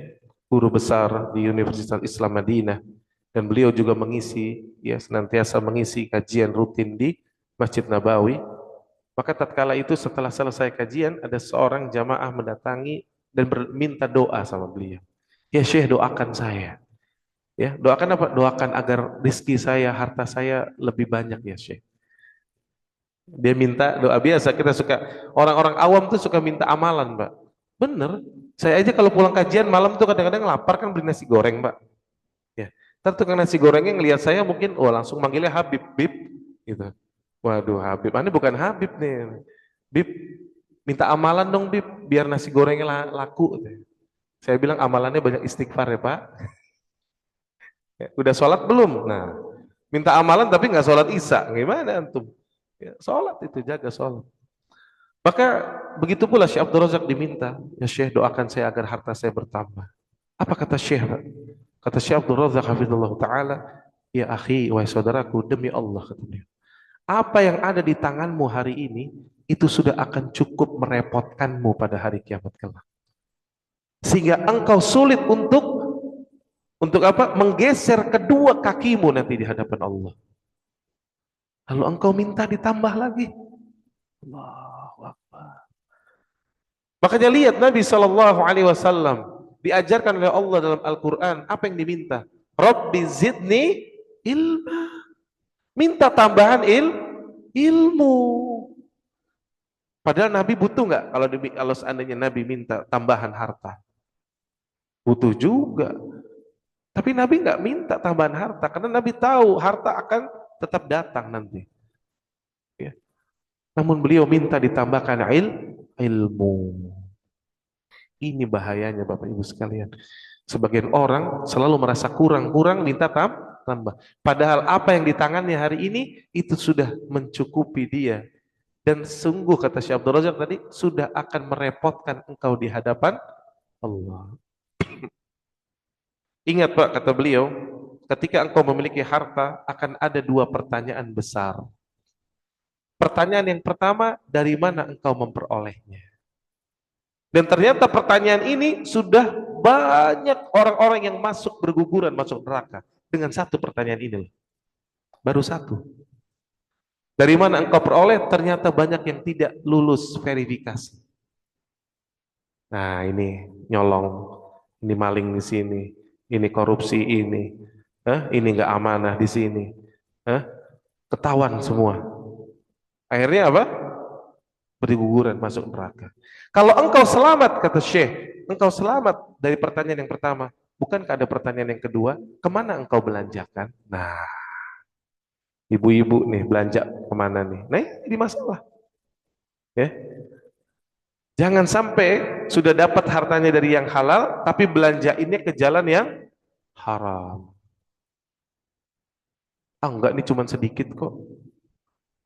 guru besar di Universitas Islam Madinah dan beliau juga mengisi ya senantiasa mengisi kajian rutin di Masjid Nabawi. Maka tatkala itu setelah selesai kajian ada seorang jamaah mendatangi dan minta doa sama beliau. Ya Syekh doakan saya. Ya, doakan apa? Doakan agar rezeki saya, harta saya lebih banyak ya Syekh. Dia minta doa biasa. Kita suka orang-orang awam tuh suka minta amalan, Pak. Bener. Saya aja kalau pulang kajian malam tuh kadang-kadang lapar kan beli nasi goreng, Pak. Ya. Ntar tukang nasi gorengnya ngelihat saya mungkin, oh langsung manggilnya Habib, Bib, gitu. Waduh Habib, ini bukan Habib nih. Bib, minta amalan dong Bib, biar nasi gorengnya laku. Saya bilang amalannya banyak istighfar ya Pak. Ya, udah sholat belum? Nah, Minta amalan tapi nggak sholat isya, gimana antum? Ya, sholat itu, jaga sholat. Maka begitu pula Syekh Abdul Razak diminta, ya Syekh doakan saya agar harta saya bertambah. Apa kata Syekh? Pak? Kata Syekh Abdul Razak hafizallahu taala, ya akhi, wahai saudaraku, demi Allah katanya. Apa yang ada di tanganmu hari ini itu sudah akan cukup merepotkanmu pada hari kiamat kelak. Sehingga engkau sulit untuk apa? Menggeser kedua kakimu nanti di hadapan Allah. Lalu engkau minta ditambah lagi. Allahu Akbar. Makanya lihat Nabi Shallallahu Alaihi Wasallam diajarkan oleh Allah dalam Al-Quran apa yang diminta. Rabbi zidni ilma. Minta tambahan ilmu. Padahal Nabi butuh nggak kalau seandainya Nabi minta tambahan harta? Butuh juga. Tapi Nabi nggak minta tambahan harta karena Nabi tahu harta akan tetap datang nanti. Ya. Namun beliau minta ditambahkan ilmu. Ini bahayanya Bapak Ibu sekalian. Sebagian orang selalu merasa kurang-kurang minta tambah. Padahal apa yang di tangannya hari ini itu sudah mencukupi dia. Dan sungguh kata Syekh Abdul Razak tadi sudah akan merepotkan engkau di hadapan Allah. Ingat Pak, kata beliau, ketika engkau memiliki harta akan ada dua pertanyaan besar. Pertanyaan yang pertama, dari mana engkau memperolehnya? Dan ternyata pertanyaan ini sudah banyak orang-orang yang masuk berguguran, masuk neraka. Dengan satu pertanyaan ini. Baru satu. Dari mana engkau peroleh? Ternyata banyak yang tidak lulus verifikasi. Nah ini nyolong, ini maling di sini, ini korupsi ini nggak amanah di sini. Ketahuan semua. Akhirnya apa? Berguguran masuk neraka. Kalau engkau selamat, kata Syekh, engkau selamat dari pertanyaan yang pertama, bukankah ada pertanyaan yang kedua? Kemana engkau belanjakan? Nah, ibu-ibu nih belanja kemana nih? Nah, ini masalah. Ya. Jangan sampai sudah dapat hartanya dari yang halal, tapi belanja ini ke jalan yang haram. Ah enggak, ini cuma sedikit kok.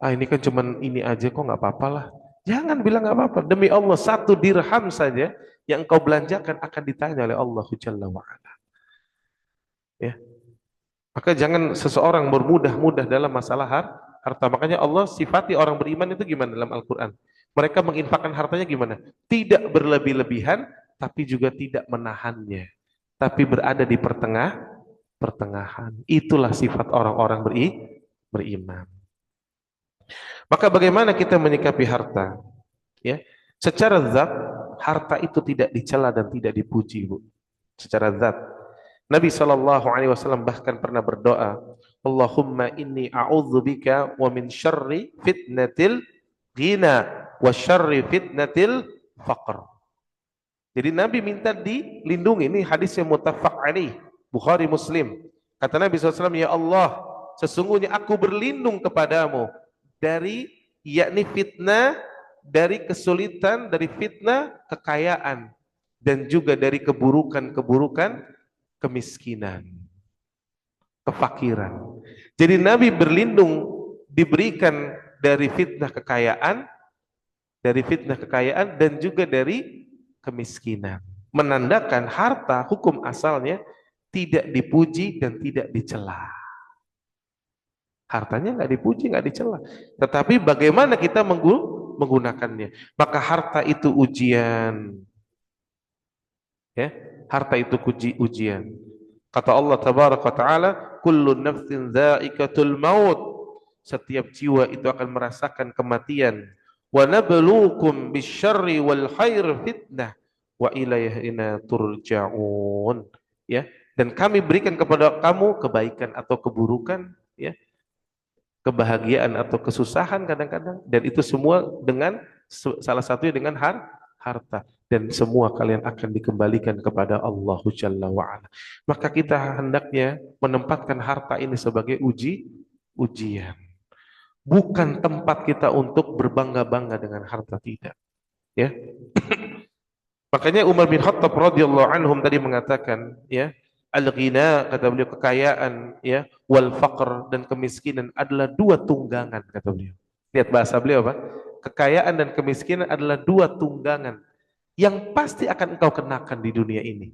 Ah ini kan cuman ini aja kok, nggak apa-apa lah. Jangan bilang nggak apa-apa. Demi Allah, 1 dirham saja yang engkau belanjakan akan ditanya oleh Allah Jalla wa'ala. Ya. Maka jangan seseorang bermudah-mudah dalam masalah harta. Makanya Allah sifati orang beriman itu gimana dalam Al-Quran. Mereka menginfakkan hartanya gimana? Tidak berlebih-lebihan, tapi juga tidak menahannya. Tapi berada di pertengahan. Itulah sifat orang-orang beriman. Maka bagaimana kita menyikapi harta? Ya, secara zat harta itu tidak dicela dan tidak dipuji, Bu. Secara zat. Nabi Shallallahu Alaihi Wasallam bahkan pernah berdoa, Allahumma inni a'udzubika wa min syarri fitnatil ghina wa syarri fitnatil faqr. Jadi Nabi minta dilindungi. Ini hadis yang muttafaq alaih, Bukhari Muslim. Kata Nabi SAW, ya Allah, sesungguhnya aku berlindung kepadamu dari yakni fitnah, dari kesulitan, dari fitnah kekayaan, dan juga dari keburukan-keburukan kemiskinan, kefakiran. Jadi Nabi berlindung, diberikan dari fitnah kekayaan, dan juga dari kemiskinan. Menandakan harta hukum asalnya tidak dipuji dan tidak dicela. Hartanya nggak dipuji, nggak dicela. Tetapi bagaimana kita menggunakannya? Maka harta itu ujian. Ya, harta itu ujian. Kata Allah Tabaraka wa Taala, "Kullu nafsin dha'iqatul maut." Setiap jiwa itu akan merasakan kematian. Wa nabluukum bisyarri wal khair fitnah wa ilaihina turja'un. Ya, dan kami berikan kepada kamu kebaikan atau keburukan, ya, kebahagiaan atau kesusahan kadang-kadang, dan itu semua dengan salah satunya dengan harta, dan semua kalian akan dikembalikan kepada Allah Jalla wa'ala. Maka kita hendaknya menempatkan harta ini sebagai ujian, bukan tempat kita untuk berbangga-bangga dengan harta, tidak, ya. Makanya Umar bin Khattab radhiyallahu anhum tadi mengatakan, ya, Al-ghina, kata beliau, kekayaan, ya, wal faqr, dan kemiskinan adalah dua tunggangan, kata beliau. Lihat bahasa beliau apa? Kekayaan dan kemiskinan adalah dua tunggangan yang pasti akan engkau kenakan di dunia ini.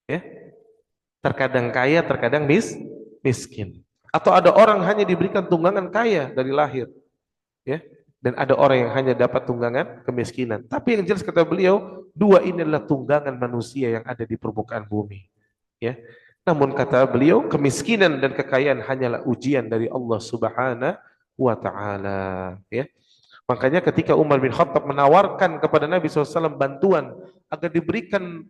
Ya, terkadang kaya, terkadang miskin. Atau ada orang hanya diberikan tunggangan kaya dari lahir, ya. Dan ada orang yang hanya dapat tunggangan kemiskinan. Tapi yang jelas kata beliau, dua ini adalah tunggangan manusia yang ada di permukaan bumi. Ya. Namun kata beliau, kemiskinan dan kekayaan hanyalah ujian dari Allah Subhanahu wa taala, ya. Makanya ketika Umar bin Khattab menawarkan kepada Nabi SAW bantuan agar diberikan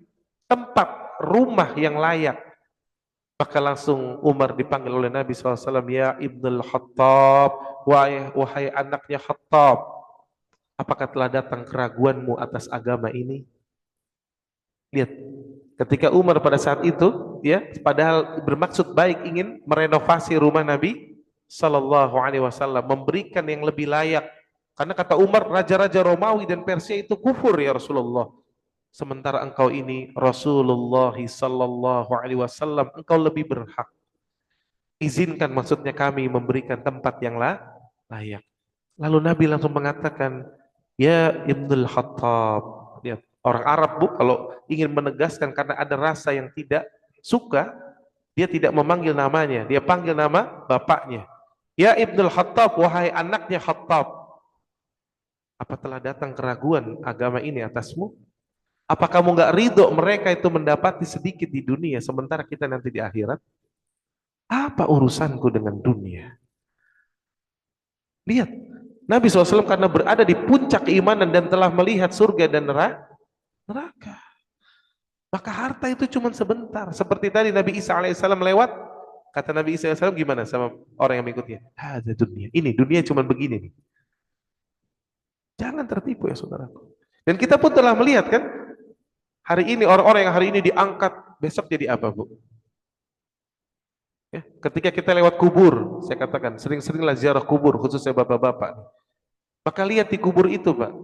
tempat rumah yang layak, maka langsung Umar dipanggil oleh Nabi SAW, ya Ibnul Khattab, wahai anaknya Khattab, apakah telah datang keraguanmu atas agama ini? Lihat, ketika Umar pada saat itu, ya, padahal bermaksud baik ingin merenovasi rumah Nabi Sallallahu Alaihi Wasallam, memberikan yang lebih layak. Karena kata Umar, raja-raja Romawi dan Persia itu kufur ya Rasulullah. Sementara engkau ini Rasulullah Sallallahu Alaihi Wasallam, engkau lebih berhak. Izinkan maksudnya kami memberikan tempat yang layak. Lalu Nabi langsung mengatakan, ya Ibnul Khattab. Lihat, orang Arab bu, kalau ingin menegaskan karena ada rasa yang tidak suka, dia tidak memanggil namanya, dia panggil nama bapaknya. Ya Ibnul Khattab, wahai anaknya Khattab, apa telah datang keraguan agama ini atasmu? Apa kamu nggak ridho mereka itu mendapati sedikit di dunia, sementara kita nanti di akhirat? Apa urusanku dengan dunia? Lihat, Nabi SAW karena berada di puncak keimanan dan telah melihat surga dan neraka. Maka harta itu cuma sebentar. Seperti tadi Nabi Isa alaihissalam lewat, kata Nabi Isa alaihissalam gimana sama orang yang mengikutnya? Ada dunia. Ini dunia cuma begini nih. Jangan tertipu ya saudaraku. Dan kita pun telah melihat kan, hari ini orang-orang yang hari ini diangkat, besok jadi apa bu? Ya, ketika kita lewat kubur, saya katakan sering-seringlah ziarah kubur, khususnya bapak-bapak. Maka lihat di kubur itu Pak,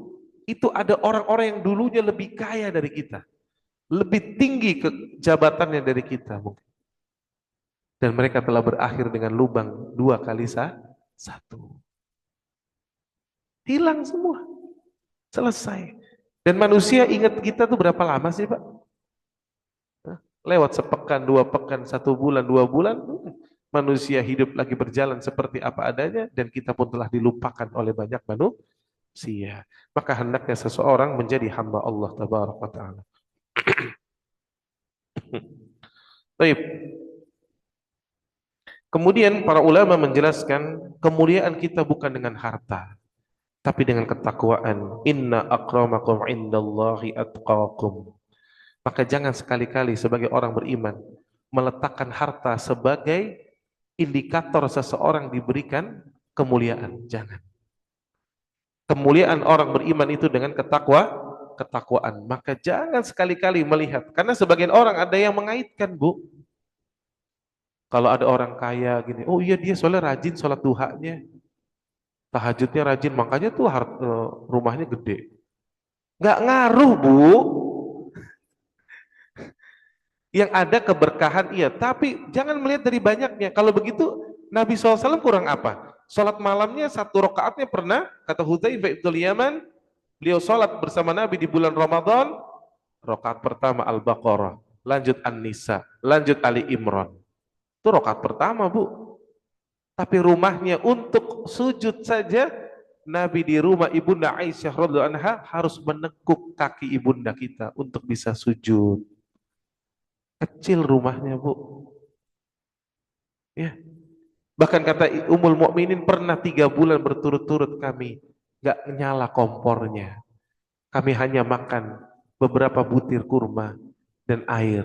itu ada orang-orang yang dulunya lebih kaya dari kita, lebih tinggi ke jabatannya dari kita mungkin. Dan mereka telah berakhir dengan lubang dua kali satu. Hilang semua, selesai. Dan manusia ingat kita tuh berapa lama sih Pak? Lewat sepekan, dua pekan, 1 bulan, 2 bulan, manusia hidup lagi berjalan seperti apa adanya, dan kita pun telah dilupakan oleh banyak manusia. Maka hendaknya seseorang menjadi hamba Allah Tabaraka wa Ta'ala. Baik. Kemudian para ulama menjelaskan kemuliaan kita bukan dengan harta, tapi dengan ketakwaan. Inna akramakum indallahi atqakum. Maka jangan sekali-kali sebagai orang beriman meletakkan harta sebagai indikator seseorang diberikan kemuliaan. Jangan. Kemuliaan orang beriman itu dengan ketakwaan. Maka jangan sekali-kali melihat. Karena sebagian orang ada yang mengaitkan bu. Kalau ada orang kaya gini, oh iya dia soalnya rajin sholat duhanya. Tahajudnya rajin, makanya tuh rumahnya gede. Nggak ngaruh bu. Yang ada keberkahan iya, tapi jangan melihat dari banyaknya. Kalau begitu Nabi SAW kurang apa? Sholat malamnya 1 rakaatnya pernah, kata Hudzaifah ibn Yaman, beliau sholat bersama Nabi di bulan Ramadan, rakaat pertama Al-Baqarah, lanjut An-Nisa, lanjut Ali Imran. Itu rakaat pertama bu. Tapi rumahnya untuk sujud saja, Nabi di rumah ibunda Aisyah radhiyallahu anha harus menekuk kaki ibunda kita untuk bisa sujud. Kecil rumahnya bu, ya. Bahkan kata Ummul Mukminin pernah 3 bulan berturut-turut kami nggak nyala kompornya. Kami hanya makan beberapa butir kurma dan air.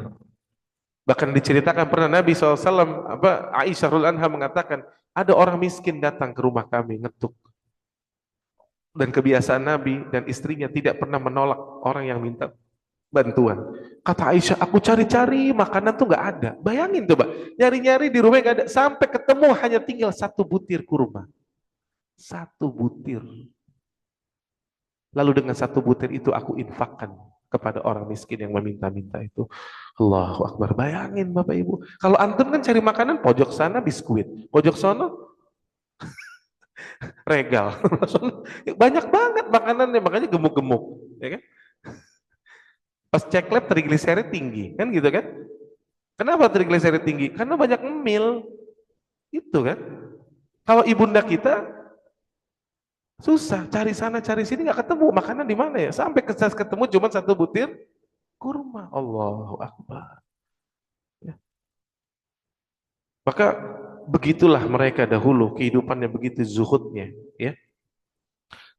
Bahkan diceritakan pernah Nabi SAW, Aisyah radhiyallahu anha mengatakan ada orang miskin datang ke rumah kami ngetuk. Dan kebiasaan Nabi dan istrinya tidak pernah menolak orang yang minta bantuan. Kata Aisyah, aku cari-cari makanan tuh nggak ada. Bayangin coba, nyari-nyari di rumah nggak ada, sampai ketemu hanya tinggal 1 butir kurma, 1 butir. Lalu dengan 1 butir itu aku infakkan kepada orang miskin yang meminta-minta itu. Allahu Akbar. Bayangin Bapak Ibu. Kalau antum kan cari makanan pojok sana biskuit, pojok sana regal. Banyak banget makanannya, makanya gemuk-gemuk, ya kan? Pas cek lab trigliserid tinggi, kan gitu kan? Kenapa trigliserid tinggi? Karena banyak ngemil, itu kan? Kalau ibunda kita susah, cari sana cari sini nggak ketemu makanan di mana ya? Sampai ketemu cuma satu butir kurma. Allahu Akbar. Ya. Maka begitulah mereka dahulu, kehidupannya begitu zuhudnya, ya.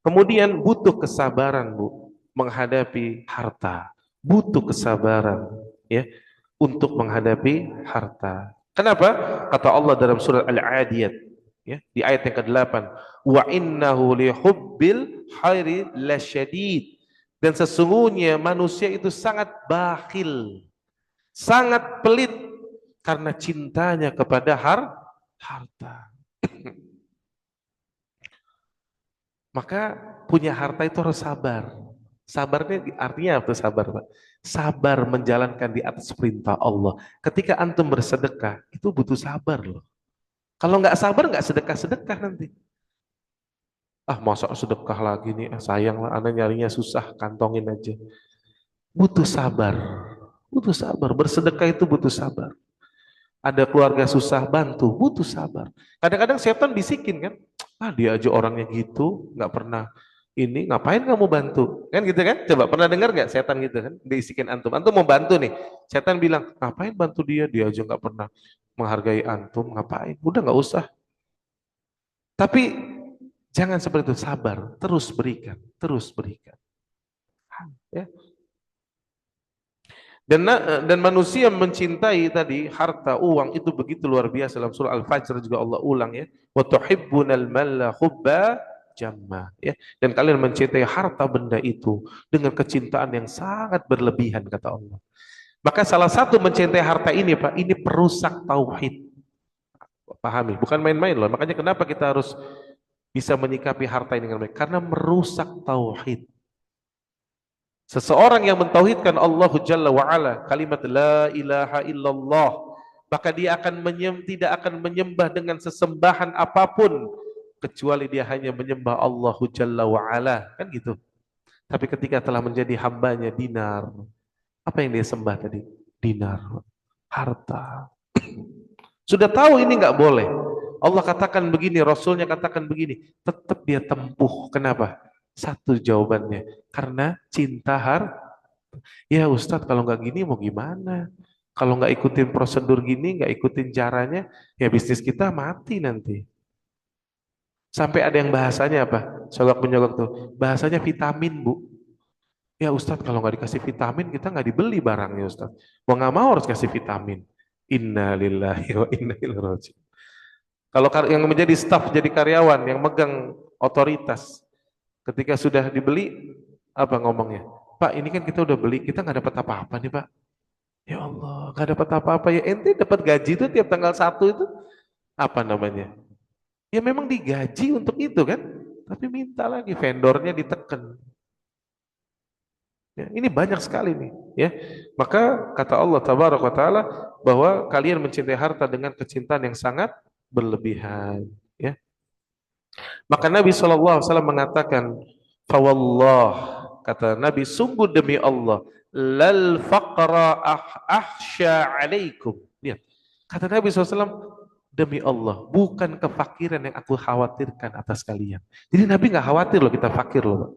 Kemudian butuh kesabaran, Bu, menghadapi harta. Butuh kesabaran, ya, untuk menghadapi harta. Kenapa? Kata Allah dalam surat Al-Adiyat, ya, di ayat yang ke-8, wa innahu lihubbil khairi lasyadid. Dan sesungguhnya manusia itu sangat bakhil, sangat pelit karena cintanya kepada harta. Maka punya harta itu harus sabar. Sabarnya artinya apa sabar, Pak? Sabar menjalankan di atas perintah Allah. Ketika antum bersedekah, itu butuh sabar loh. Kalau nggak sabar, nggak sedekah-sedekah nanti. Ah, masa sedekah lagi nih, sayang lah, anak nyarinya susah, kantongin aja. Butuh sabar. Butuh sabar. Bersedekah itu butuh sabar. Ada keluarga susah, bantu, butuh sabar. Kadang-kadang setan bisikin kan, ah dia aja orangnya gitu, nggak pernah ini, ngapain kamu bantu? Kan gitu kan? Coba pernah dengar nggak setan gitu kan? Bisikin antum, antum mau bantu nih, setan bilang, ngapain bantu dia aja nggak pernah menghargai antum, ngapain? Udah nggak usah. Tapi jangan seperti itu, sabar, terus berikan, terus berikan. Ya. Dan manusia mencintai tadi harta uang itu begitu luar biasa. Dalam surah Al-Fajr juga Allah ulang, ya, wa tuhibbunal malla hubba jamma, ya, dan kalian mencintai harta benda itu dengan kecintaan yang sangat berlebihan, kata Allah. Maka salah satu mencintai harta ini, Pak, ini perusak tauhid. Pahami, bukan main-main loh. Makanya kenapa kita harus bisa menyikapi harta ini dengan baik? Karena merusak tauhid. Seseorang yang mentauhidkan Allah Jalla wa'ala, kalimat la ilaha illallah, maka dia akan tidak akan menyembah dengan sesembahan apapun kecuali dia hanya menyembah Allah Jalla wa'ala, kan gitu. Tapi ketika telah menjadi hambanya dinar, apa yang dia sembah tadi? Dinar, harta. Sudah tahu ini nggak boleh. Allah katakan begini, Rasulnya katakan begini, tetap dia tempuh. Kenapa? Satu jawabannya, karena cinta harta. Ya Ustadz, kalau nggak gini mau gimana? Kalau nggak ikutin prosedur gini, nggak ikutin caranya, ya bisnis kita mati nanti. Sampai ada yang bahasanya apa? Sogok menyogok tuh. Bahasanya vitamin, Bu. Ya Ustadz, kalau nggak dikasih vitamin, kita nggak dibeli barangnya Ustadz. Mau nggak mau harus kasih vitamin. Inna lillahi wa inna ilaihi raji'un. Kalau yang menjadi staf, jadi karyawan, yang megang otoritas, ketika sudah dibeli, apa ngomongnya? Pak, ini kan kita udah beli, kita nggak dapat apa-apa nih Pak. Ya Allah, nggak dapat apa-apa ya. Ente dapat gaji itu tiap tanggal 1 itu apa namanya? Ya memang digaji untuk itu kan. Tapi minta lagi vendornya ditekan. Ya, ini banyak sekali nih, ya. Maka kata Allah Tabaraka wa Taala bahwa kalian mencintai harta dengan kecintaan yang sangat berlebihan, ya. Maka Nabi SAW mengatakan, "Fawallah," kata Nabi, sungguh demi Allah, lal faqra ahsya alaikum. Lihat, kata Nabi SAW, demi Allah, bukan kefakiran yang aku khawatirkan atas kalian. Jadi Nabi nggak khawatir loh kita fakir loh.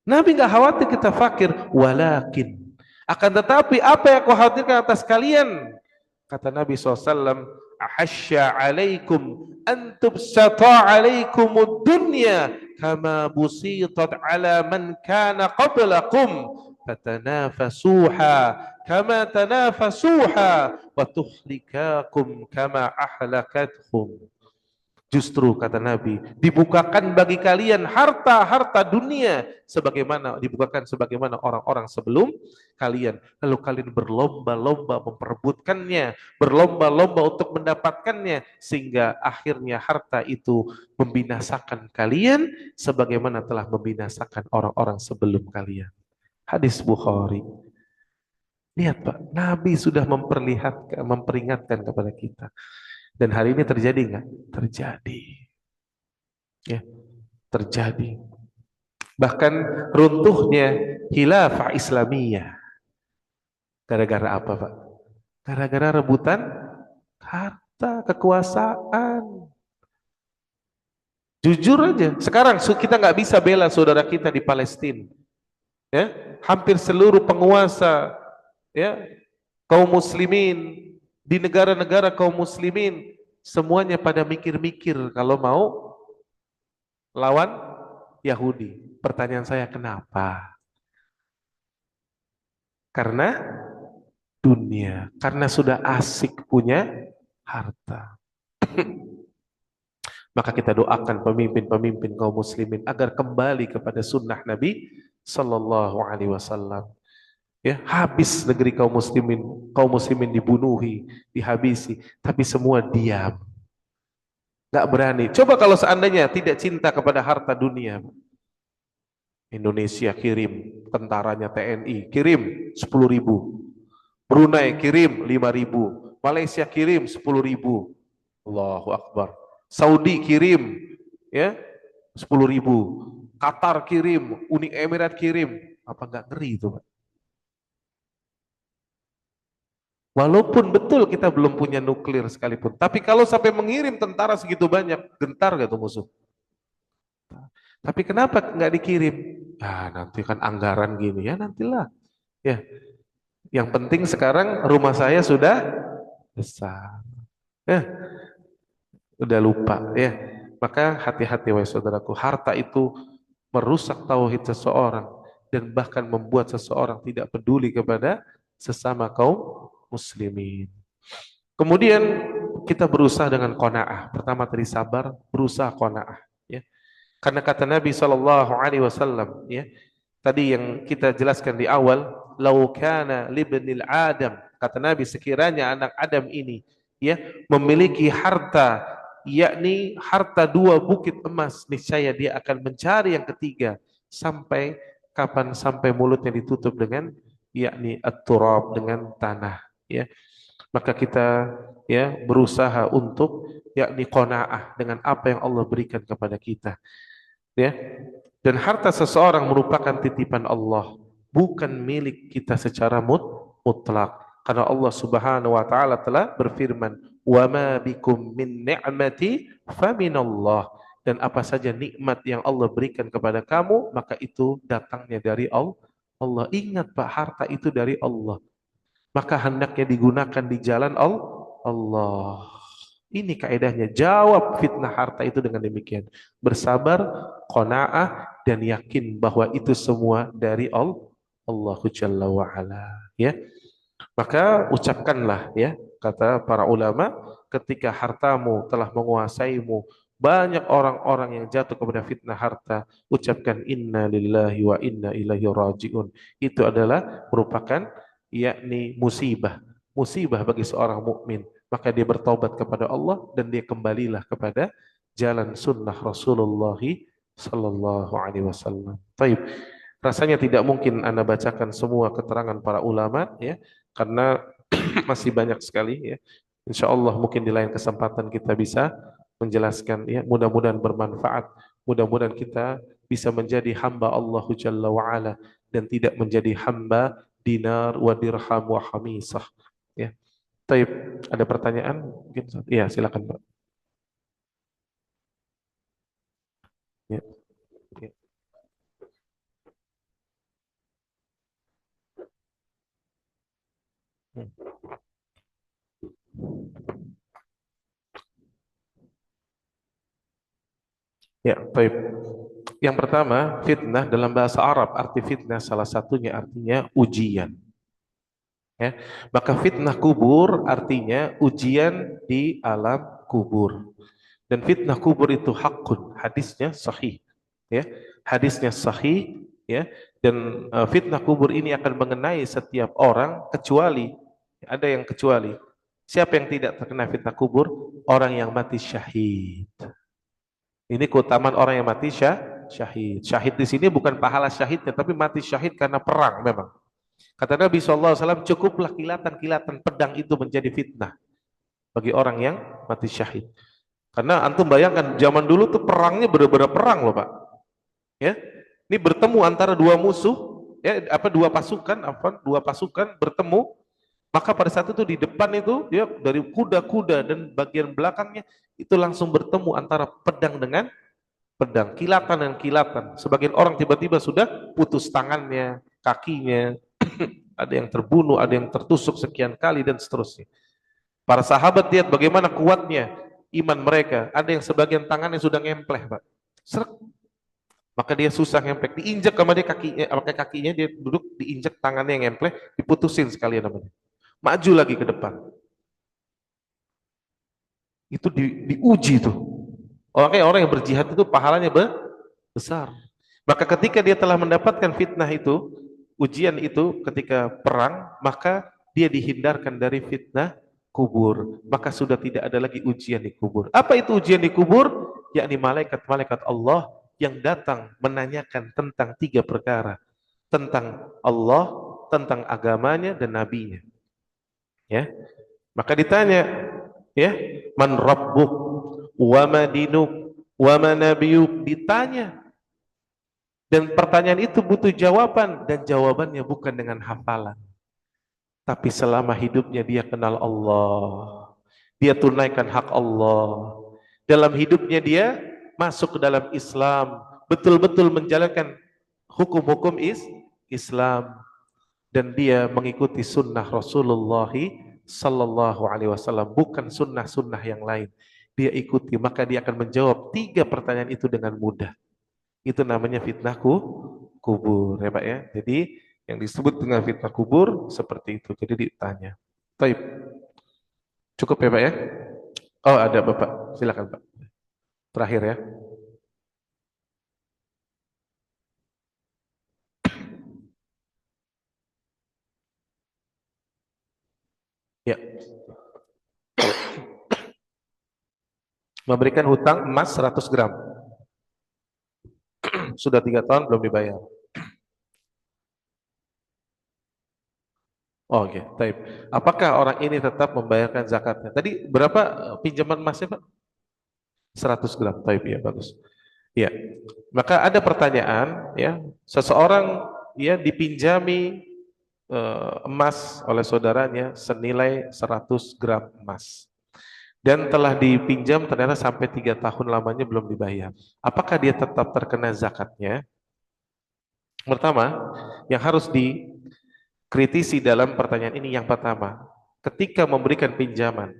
Nabi nggak khawatir kita fakir, walakin. Akan tetapi apa yang aku khawatirkan atas kalian? Kata Nabi SAW, ahasya alaikum antubsata alaikumud dunya kama busitat ala man kana qablakum fatanafasuha kama tanafasuha wa tuhlikakum kama ahlakatkum. Justru kata Nabi, dibukakan bagi kalian harta-harta dunia sebagaimana orang-orang sebelum kalian. Lalu kalian berlomba-lomba memperebutkannya, berlomba-lomba untuk mendapatkannya, sehingga akhirnya harta itu membinasakan kalian sebagaimana telah membinasakan orang-orang sebelum kalian. Hadis Bukhari. Lihat Pak, Nabi sudah memperingatkan kepada kita. Dan hari ini terjadi nggak? Terjadi. Ya, terjadi. Bahkan runtuhnya khilafah Islamiyah. Gara-gara apa Pak? Gara-gara rebutan harta, kekuasaan. Jujur aja, sekarang kita nggak bisa bela saudara kita di Palestina. Ya, hampir seluruh penguasa, ya, kaum muslimin di negara-negara kaum muslimin semuanya pada mikir-mikir kalau mau lawan Yahudi. Pertanyaan saya kenapa? Karena dunia, karena sudah asik punya harta. Maka kita doakan pemimpin-pemimpin kaum muslimin agar kembali kepada sunnah Nabi Sallallahu Alaihi Wasallam. Ya, habis negeri kaum muslimin dibunuhi, dihabisi, tapi semua diam, nggak berani. Coba kalau seandainya tidak cinta kepada harta dunia, Indonesia kirim tentaranya TNI, kirim 10.000, Brunei kirim 5.000, Malaysia kirim 10.000, Allahu Akbar. Saudi kirim ya 10.000, Qatar kirim, Uni Emirat kirim, apa nggak ngeri itu Pak? Walaupun betul kita belum punya nuklir sekalipun, tapi kalau sampai mengirim tentara segitu banyak, gentar gak tuh musuh? Tapi kenapa nggak dikirim? Ah, nanti kan anggaran gini ya, nantilah. Ya, yang penting sekarang rumah saya sudah besar. Ya, udah lupa ya. Maka hati-hati wahai saudaraku, harta itu merusak tauhid seseorang dan bahkan membuat seseorang tidak peduli kepada sesama kaum muslimin. Kemudian kita berusaha dengan qanaah. Pertama tadi sabar, berusaha qanaah. Ya. Karena kata Nabi Shallallahu Alaihi Wasallam, ya, tadi yang kita jelaskan di awal, lau kana libnil Adam, kata Nabi sekiranya anak Adam ini, ya, memiliki harta, yakni harta 2 bukit emas, niscaya dia akan mencari yang ketiga sampai kapan? Sampai mulutnya ditutup dengan, yakni at-turab, dengan tanah. Ya, maka kita ya berusaha untuk yakni qanaah dengan apa yang Allah berikan kepada kita. Ya, dan harta seseorang merupakan titipan Allah, bukan milik kita secara mutlak. Karena Allah Subhanahu wa taala telah berfirman, "Wa ma bikum min ni'mati faminallah." Dan apa saja nikmat yang Allah berikan kepada kamu, maka itu datangnya dari Allah. Allah, ingat Pak, harta itu dari Allah. Maka hendaknya digunakan di jalan Allah. Ini kaedahnya, jawab fitnah harta itu dengan demikian. Bersabar, qanaah, dan yakin bahwa itu semua dari Allah Jalla wa'ala. Ya. Maka ucapkanlah, ya, kata para ulama, ketika hartamu telah menguasaimu, banyak orang-orang yang jatuh kepada fitnah harta, ucapkan inna lillahi wa inna ilaihi rajiun. Itu adalah merupakan yakni musibah, musibah bagi seorang mukmin. Maka dia bertobat kepada Allah dan dia kembalilah kepada jalan sunnah Rasulullah sallallahu alaihi wasallam. Baik, rasanya tidak mungkin Anda bacakan semua keterangan para ulama, ya, karena masih banyak sekali, ya. Insya Allah mungkin di lain kesempatan kita bisa menjelaskan, ya. Mudah-mudahan bermanfaat. Mudah-mudahan kita bisa menjadi hamba Allah Jalla wa'ala dan tidak menjadi hamba dinar wa dirham wa hamisah. Ya. Taib, ada pertanyaan? Mungkin, ya, silakan Pak. Ya. Ya. Hmm. Ya, taib. Yang pertama, fitnah dalam bahasa Arab, arti fitnah salah satunya artinya ujian. Ya, maka fitnah kubur artinya ujian di alam kubur. Dan fitnah kubur itu hakun, hadisnya sahih. Ya, hadisnya sahih. Ya, dan fitnah kubur ini akan mengenai setiap orang kecuali ada yang kecuali. Siapa yang tidak terkena fitnah kubur? Orang yang mati syahid. Ini keutamaan orang yang mati syahid. Syahid di sini bukan pahala syahidnya, tapi mati syahid karena perang memang. Kata Nabi SAW, cukuplah kilatan-kilatan pedang itu menjadi fitnah bagi orang yang mati syahid. Karena antum bayangkan zaman dulu tuh perangnya benar-benar perang loh Pak. Ya, ini bertemu antara dua musuh, ya dua pasukan bertemu. Maka pada saat itu di depan itu dia dari kuda-kuda dan bagian belakangnya itu langsung bertemu antara pedang dengan pedang, kilatan dan kilatan. Sebagian orang tiba-tiba sudah putus tangannya, kakinya, ada yang terbunuh, ada yang tertusuk sekian kali dan seterusnya. Para sahabat lihat bagaimana kuatnya iman mereka. Ada yang sebagian tangannya sudah ngempleh, Pak. Serak. Maka dia susah ngempleh, diinjak sama dia kakinya, pakai kakinya dia duduk diinjak tangannya yang ngempleh, diputusin sekalian namanya. Maju lagi ke depan. Itu diuji tuh. Orang yang berjihad itu pahalanya besar. Maka ketika dia telah mendapatkan fitnah itu, ujian itu ketika perang, maka dia dihindarkan dari fitnah kubur. Maka sudah tidak ada lagi ujian di kubur. Apa itu ujian di kubur? Yakni malaikat-malaikat Allah yang datang menanyakan tentang 3 perkara. Tentang Allah, tentang agamanya dan nabinya. Ya. Maka ditanya, ya, man rabbuk wa madinuk wa manabiyuk, ditanya. Dan pertanyaan itu butuh jawaban, dan jawabannya bukan dengan hafalan. Tapi selama hidupnya dia kenal Allah, dia tunaikan hak Allah. Dalam hidupnya dia masuk ke dalam Islam, betul-betul menjalankan hukum-hukum Islam, dan dia mengikuti sunnah Rasulullah Sallallahu Alaihi Wasallam, bukan sunnah-sunnah yang lain. Dia ikuti, maka dia akan menjawab 3 pertanyaan itu dengan mudah. Itu namanya fitnah kubur, ya Pak ya. Jadi yang disebut dengan fitnah kubur seperti itu. Jadi ditanya. Taib. Cukup ya Pak ya? Oh ada Bapak, silakan Pak. Terakhir ya. Ya. Memberikan hutang emas 100 gram. Sudah 3 tahun belum dibayar. Oh, oke, taib. Apakah orang ini tetap membayarkan zakatnya? Tadi berapa pinjaman emasnya Pak? 100 gram, taib ya, bagus. Ya, maka ada pertanyaan, ya, seseorang ya dipinjami emas oleh saudaranya senilai 100 gram emas. Dan telah dipinjam ternyata sampai 3 tahun lamanya belum dibayar. Apakah dia tetap terkena zakatnya? Pertama, yang harus dikritisi dalam pertanyaan ini yang pertama, ketika memberikan pinjaman,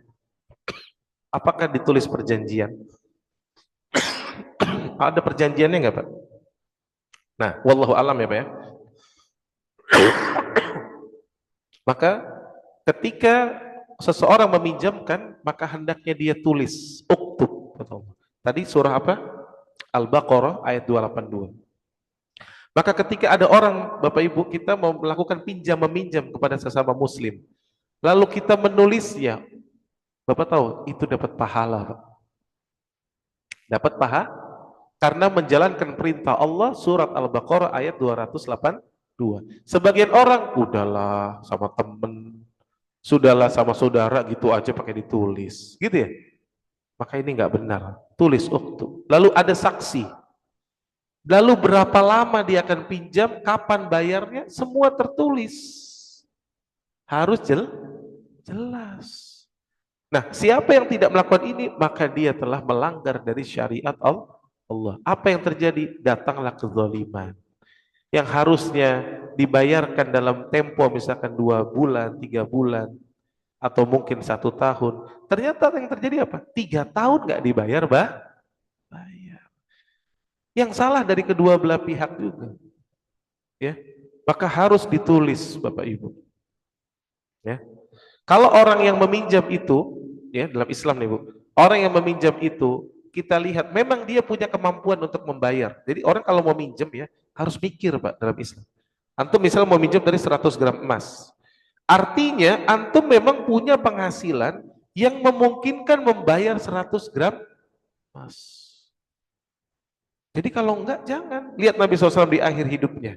apakah ditulis perjanjian? Ada perjanjiannya nggak Pak? Nah, wallahu alam ya Pak ya. Maka ketika seseorang meminjamkan, maka hendaknya dia tulis uktub. Tadi surah apa? Al-Baqarah ayat 282. Maka ketika ada orang, Bapak Ibu, kita mau melakukan pinjam-meminjam kepada sesama muslim, lalu kita menulisnya, Bapak tahu, itu dapat pahala, Pak. Dapat pahala karena menjalankan perintah Allah, surat Al-Baqarah ayat 282. Sebagian orang, udahlah sama temen, sudahlah sama saudara, gitu aja pakai ditulis, gitu ya. Maka ini nggak benar. Tulis uktub. Lalu ada saksi. Lalu berapa lama dia akan pinjam, kapan bayarnya, semua tertulis. Harus jelas. Nah, siapa yang tidak melakukan ini, maka dia telah melanggar dari syariat Allah. Apa yang terjadi? Datanglah kezaliman. Yang harusnya dibayarkan dalam tempo misalkan 2 bulan, 3 bulan, atau mungkin 1 tahun. Ternyata yang terjadi apa? 3 tahun nggak dibayar, bayar. Yang salah dari kedua belah pihak juga. Ya, maka harus ditulis, Bapak Ibu. Ya, kalau orang yang meminjam itu, ya dalam Islam nih Bu, orang yang meminjam itu kita lihat memang dia punya kemampuan untuk membayar. Jadi orang kalau mau minjem ya harus mikir Pak dalam Islam. Antum misalnya mau minjem dari 100 gram emas. Artinya antum memang punya penghasilan yang memungkinkan membayar 100 gram emas. Jadi kalau enggak, jangan. Lihat Nabi SAW di akhir hidupnya.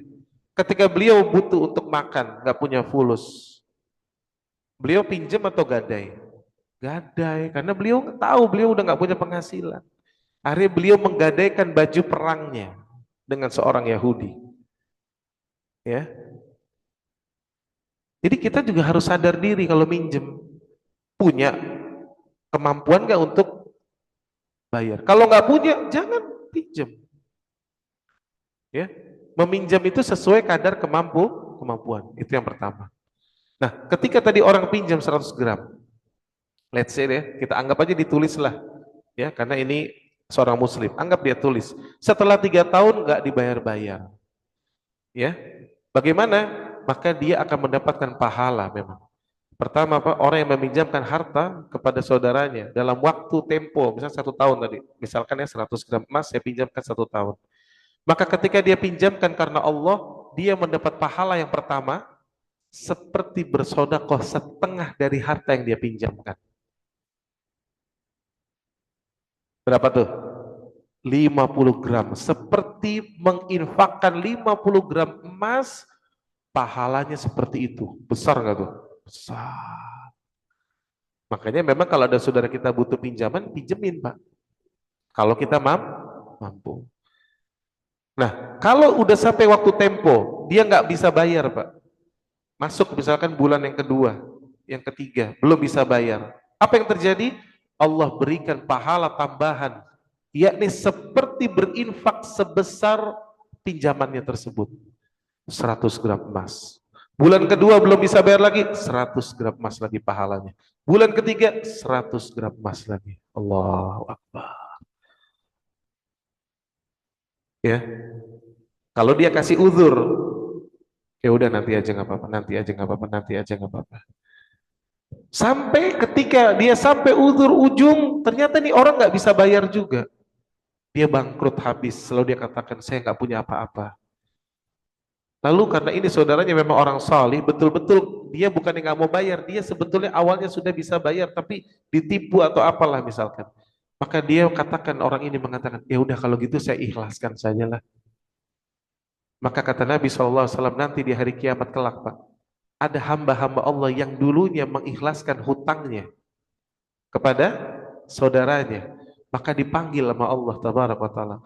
Ketika beliau butuh untuk makan, nggak punya fulus. Beliau pinjam atau gadai? Gadai, karena beliau tahu beliau udah nggak punya penghasilan. Akhirnya beliau menggadaikan baju perangnya dengan seorang Yahudi. Ya, jadi kita juga harus sadar diri kalau minjem. Punya kemampuan nggak untuk bayar? Kalau nggak punya, jangan pinjam. Ya, meminjam itu sesuai kadar kemampuan. Itu yang pertama. Nah, ketika tadi orang pinjam 100 gram, let's say deh, kita anggap aja ditulis lah, ya, karena ini seorang muslim, anggap dia tulis. Setelah 3 tahun nggak dibayar-bayar, ya, bagaimana? Maka dia akan mendapatkan pahala memang. Pertama, apa? Orang yang meminjamkan harta kepada saudaranya dalam waktu tempo, misalnya 1 tahun tadi, misalkan ya 100 gram emas saya pinjamkan 1 tahun. Maka ketika dia pinjamkan karena Allah, dia mendapat pahala yang pertama, seperti bersodakoh setengah dari harta yang dia pinjamkan. Berapa tuh? 50 gram. Seperti menginfakkan 50 gram emas, pahalanya seperti itu. Besar nggak tuh? Besar. Makanya memang kalau ada saudara kita butuh pinjaman, pinjemin Pak. Kalau kita mampu. Nah, kalau udah sampai waktu tempo, dia nggak bisa bayar Pak. Masuk misalkan bulan yang kedua, yang ketiga, belum bisa bayar. Apa yang terjadi? Allah berikan pahala tambahan, yakni seperti berinfak sebesar pinjamannya tersebut. 100 gram emas. Bulan kedua belum bisa bayar lagi, 100 gram emas lagi pahalanya. Bulan ketiga, 100 gram emas lagi. Allahu Akbar. Ya, kalau dia kasih uzur, ya udah nanti aja nggak apa-apa, nanti aja nggak apa-apa, nanti aja nggak apa-apa. Sampai ketika dia sampai uzur ujung, ternyata nih orang nggak bisa bayar juga. Dia bangkrut habis, selalu dia katakan saya nggak punya apa-apa. Lalu karena ini saudaranya memang orang salih, betul-betul dia bukan yang nggak mau bayar, dia sebetulnya awalnya sudah bisa bayar tapi ditipu atau apalah misalkan. Maka dia katakan, orang ini mengatakan, ya udah kalau gitu saya ikhlaskan sajalah. Maka kata Nabi SAW, nanti di hari kiamat kelak Pak, ada hamba-hamba Allah yang dulunya mengikhlaskan hutangnya kepada saudaranya, maka dipanggil sama Allah tabaraka wa taala,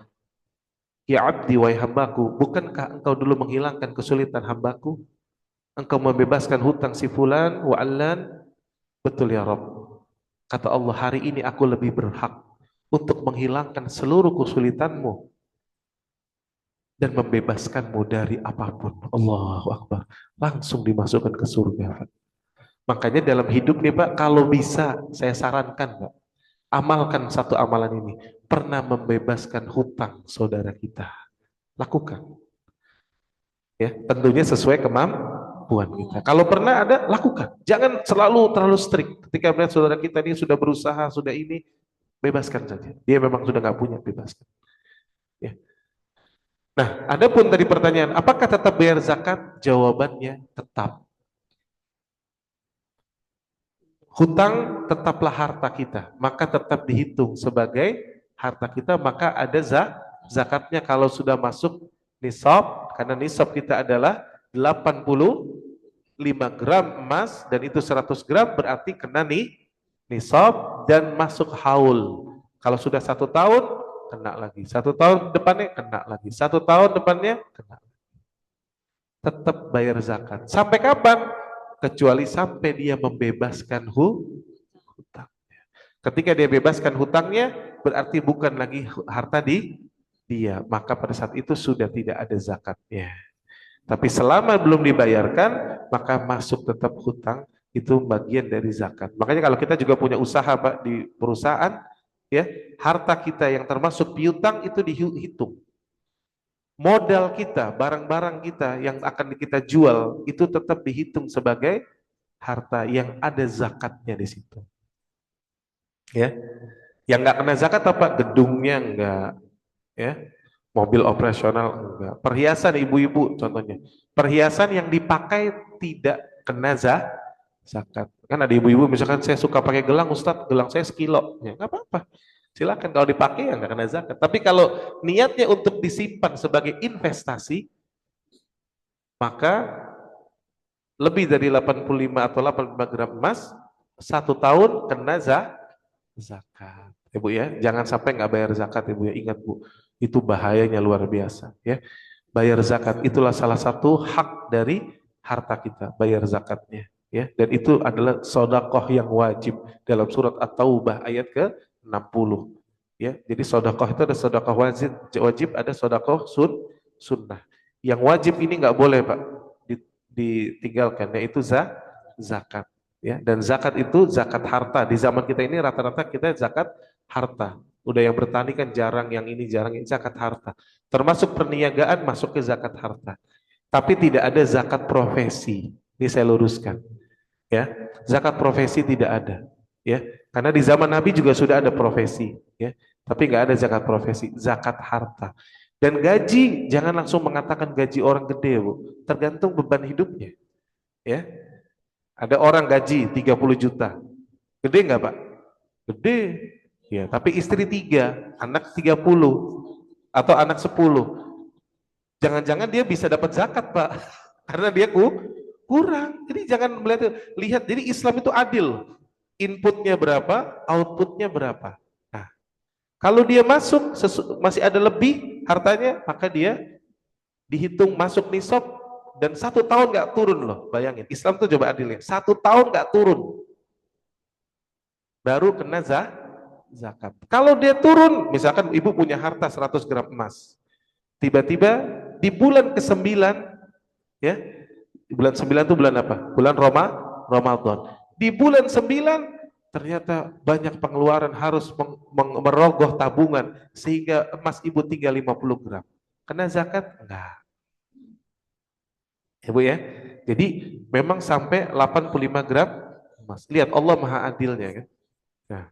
ya abdi wahai hambaku, bukankah engkau dulu menghilangkan kesulitan hambaku, engkau membebaskan hutang si fulan wa allan? Betul ya Rabb. Kata Allah, hari ini aku lebih berhak untuk menghilangkan seluruh kesulitanmu dan membebaskanmu dari apapun. Allahu Akbar. Langsung dimasukkan ke surga. Makanya dalam hidup nih Pak, kalau bisa saya sarankan Pak, amalkan satu amalan ini. Pernah membebaskan hutang saudara kita. Lakukan. Ya, tentunya sesuai kemampuan kita. Kalau pernah ada, lakukan. Jangan selalu terlalu strict. Ketika melihat saudara kita ini sudah berusaha, sudah ini, bebaskan saja. Dia memang sudah nggak punya, bebaskan. Ya. Nah, ada pun tadi pertanyaan, apakah tetap bayar zakat? Jawabannya tetap. Hutang tetaplah harta kita, maka tetap dihitung sebagai harta kita, maka ada zakatnya kalau sudah masuk nisab, karena nisab kita adalah 85 gram emas dan itu 100 gram berarti kena nih nisab dan masuk haul. Kalau sudah 1 tahun kena lagi, 1 tahun depannya kena lagi, 1 tahun depannya kena. Tetap bayar zakat. Sampai kapan? Kecuali sampai dia membebaskan hutang. Ketika dia bebaskan hutangnya, berarti bukan lagi harta di dia. Maka pada saat itu sudah tidak ada zakatnya. Tapi selama belum dibayarkan, maka masuk tetap hutang, itu bagian dari zakat. Makanya kalau kita juga punya usaha Pak di perusahaan, ya, harta kita yang termasuk piutang itu dihitung. Modal kita, barang-barang kita yang akan kita jual itu tetap dihitung sebagai harta yang ada zakatnya di situ. Ya, yang nggak kena zakat apa? Gedungnya enggak, ya, mobil operasional enggak, perhiasan ibu-ibu contohnya, perhiasan yang dipakai tidak kena zakat. Kan ada ibu-ibu misalkan saya suka pakai gelang Ustadz, gelang saya sekilo, ya nggak apa-apa. Silakan kalau dipakai ya nggak kena zakat. Tapi kalau niatnya untuk disimpan sebagai investasi, maka lebih dari 85 atau 85 gram emas, 1 tahun kena zakat. Ibu ya, jangan sampai nggak bayar zakat Ibu ya. Ingat Bu, itu bahayanya luar biasa ya. Bayar zakat itulah salah satu hak dari harta kita, bayar zakatnya ya. Dan itu adalah sodakoh yang wajib dalam surat At-Taubah ayat ke-60 ya. Jadi sodakoh itu ada sodakoh wajib ada sodakoh sunnah. Yang wajib ini nggak boleh Pak ditinggalkan, yaitu zakat ya. Dan zakat itu zakat harta. Di zaman kita ini rata-rata kita zakat harta. Udah yang bertani kan jarang, yang ini jarang, ini zakat harta. Termasuk perniagaan masuk ke zakat harta. Tapi tidak ada zakat profesi. Ini saya luruskan ya. Zakat profesi tidak ada ya. Karena di zaman Nabi juga sudah ada profesi ya. Tapi nggak ada zakat profesi, zakat harta. Dan gaji jangan langsung mengatakan gaji orang gede, Bu. Tergantung beban hidupnya ya. Ada orang gaji 30 juta. Gede nggak Pak? Gede. Ya, tapi istri 3, anak 30 atau anak 10. Jangan-jangan dia bisa dapat zakat, Pak. Karena dia kurang. Jadi jangan melihat, lihat. Jadi Islam itu adil. Inputnya berapa, outputnya berapa. Nah, kalau dia masuk masih ada lebih hartanya, maka dia dihitung masuk nisab dan 1 tahun nggak turun loh. Bayangin, Islam tuh coba adilnya. 1 tahun nggak turun, baru kena zakat. Kalau dia turun, misalkan ibu punya harta 100 gram emas, tiba-tiba di bulan ke-9 ya, bulan 9 itu bulan apa? Bulan Ramadan. Di bulan 9 ternyata banyak pengeluaran, harus merogoh tabungan sehingga emas ibu tinggal 50 gram. Kena zakat? Enggak. Ya Bu ya. Jadi memang sampai 85 gram emas. Lihat Allah Maha adilnya kan. Nah,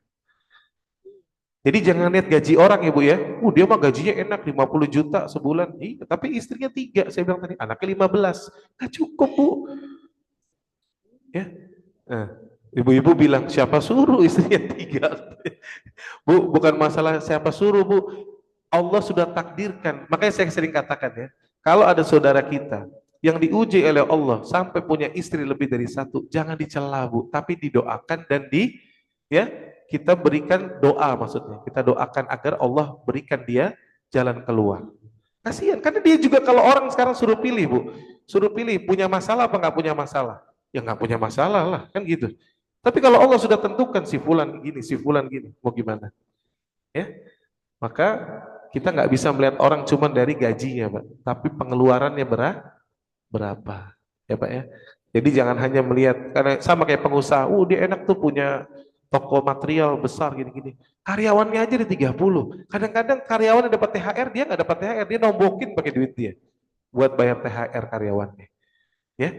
jadi jangan lihat gaji orang Ibu ya. Dia mah gajinya enak 50 juta sebulan. Iya, tapi istrinya 3, saya bilang tadi, anaknya 15. Nggak cukup Bu. Ya. Nah, ibu-ibu bilang siapa suruh istrinya 3. Bu, bukan masalah siapa suruh Bu. Allah sudah takdirkan. Makanya saya sering katakan ya, kalau ada saudara kita yang diuji oleh Allah sampai punya istri lebih dari 1, jangan dicela Bu, tapi didoakan dan ya kita berikan doa, maksudnya kita doakan agar Allah berikan dia jalan keluar. Kasihan, karena dia juga, kalau orang sekarang suruh pilih Bu, suruh pilih punya masalah apa nggak punya masalah, ya nggak punya masalah lah kan gitu. Tapi kalau Allah sudah tentukan si fulan gini, si fulan gini, mau gimana? Ya, maka kita nggak bisa melihat orang cuma dari gajinya, Pak, tapi pengeluarannya berapa, ya Pak ya. Jadi jangan hanya melihat, karena sama kayak pengusaha, dia enak tuh punya toko material besar gini-gini. Karyawannya aja di 30. Kadang-kadang karyawan yang dapat THR, dia nggak dapat THR, dia nombokin pakai duit dia buat bayar THR karyawannya. Ya,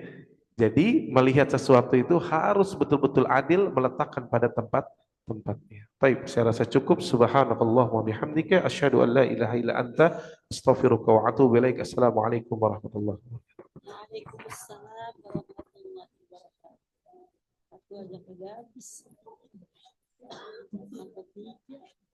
jadi melihat sesuatu itu harus betul-betul adil, meletakkan pada tempatnya. Baik, saya rasa cukup. Subhanallah wa bihamdika asyhadu an la ilaha illa anta astaghfiruka wa atubu ilaik. Assalamualaikum warahmatullahi wabarakatuh. Waalaikumsalam warahmatullahi wabarakatuh. Aku aja kagak habis. Sampai 3.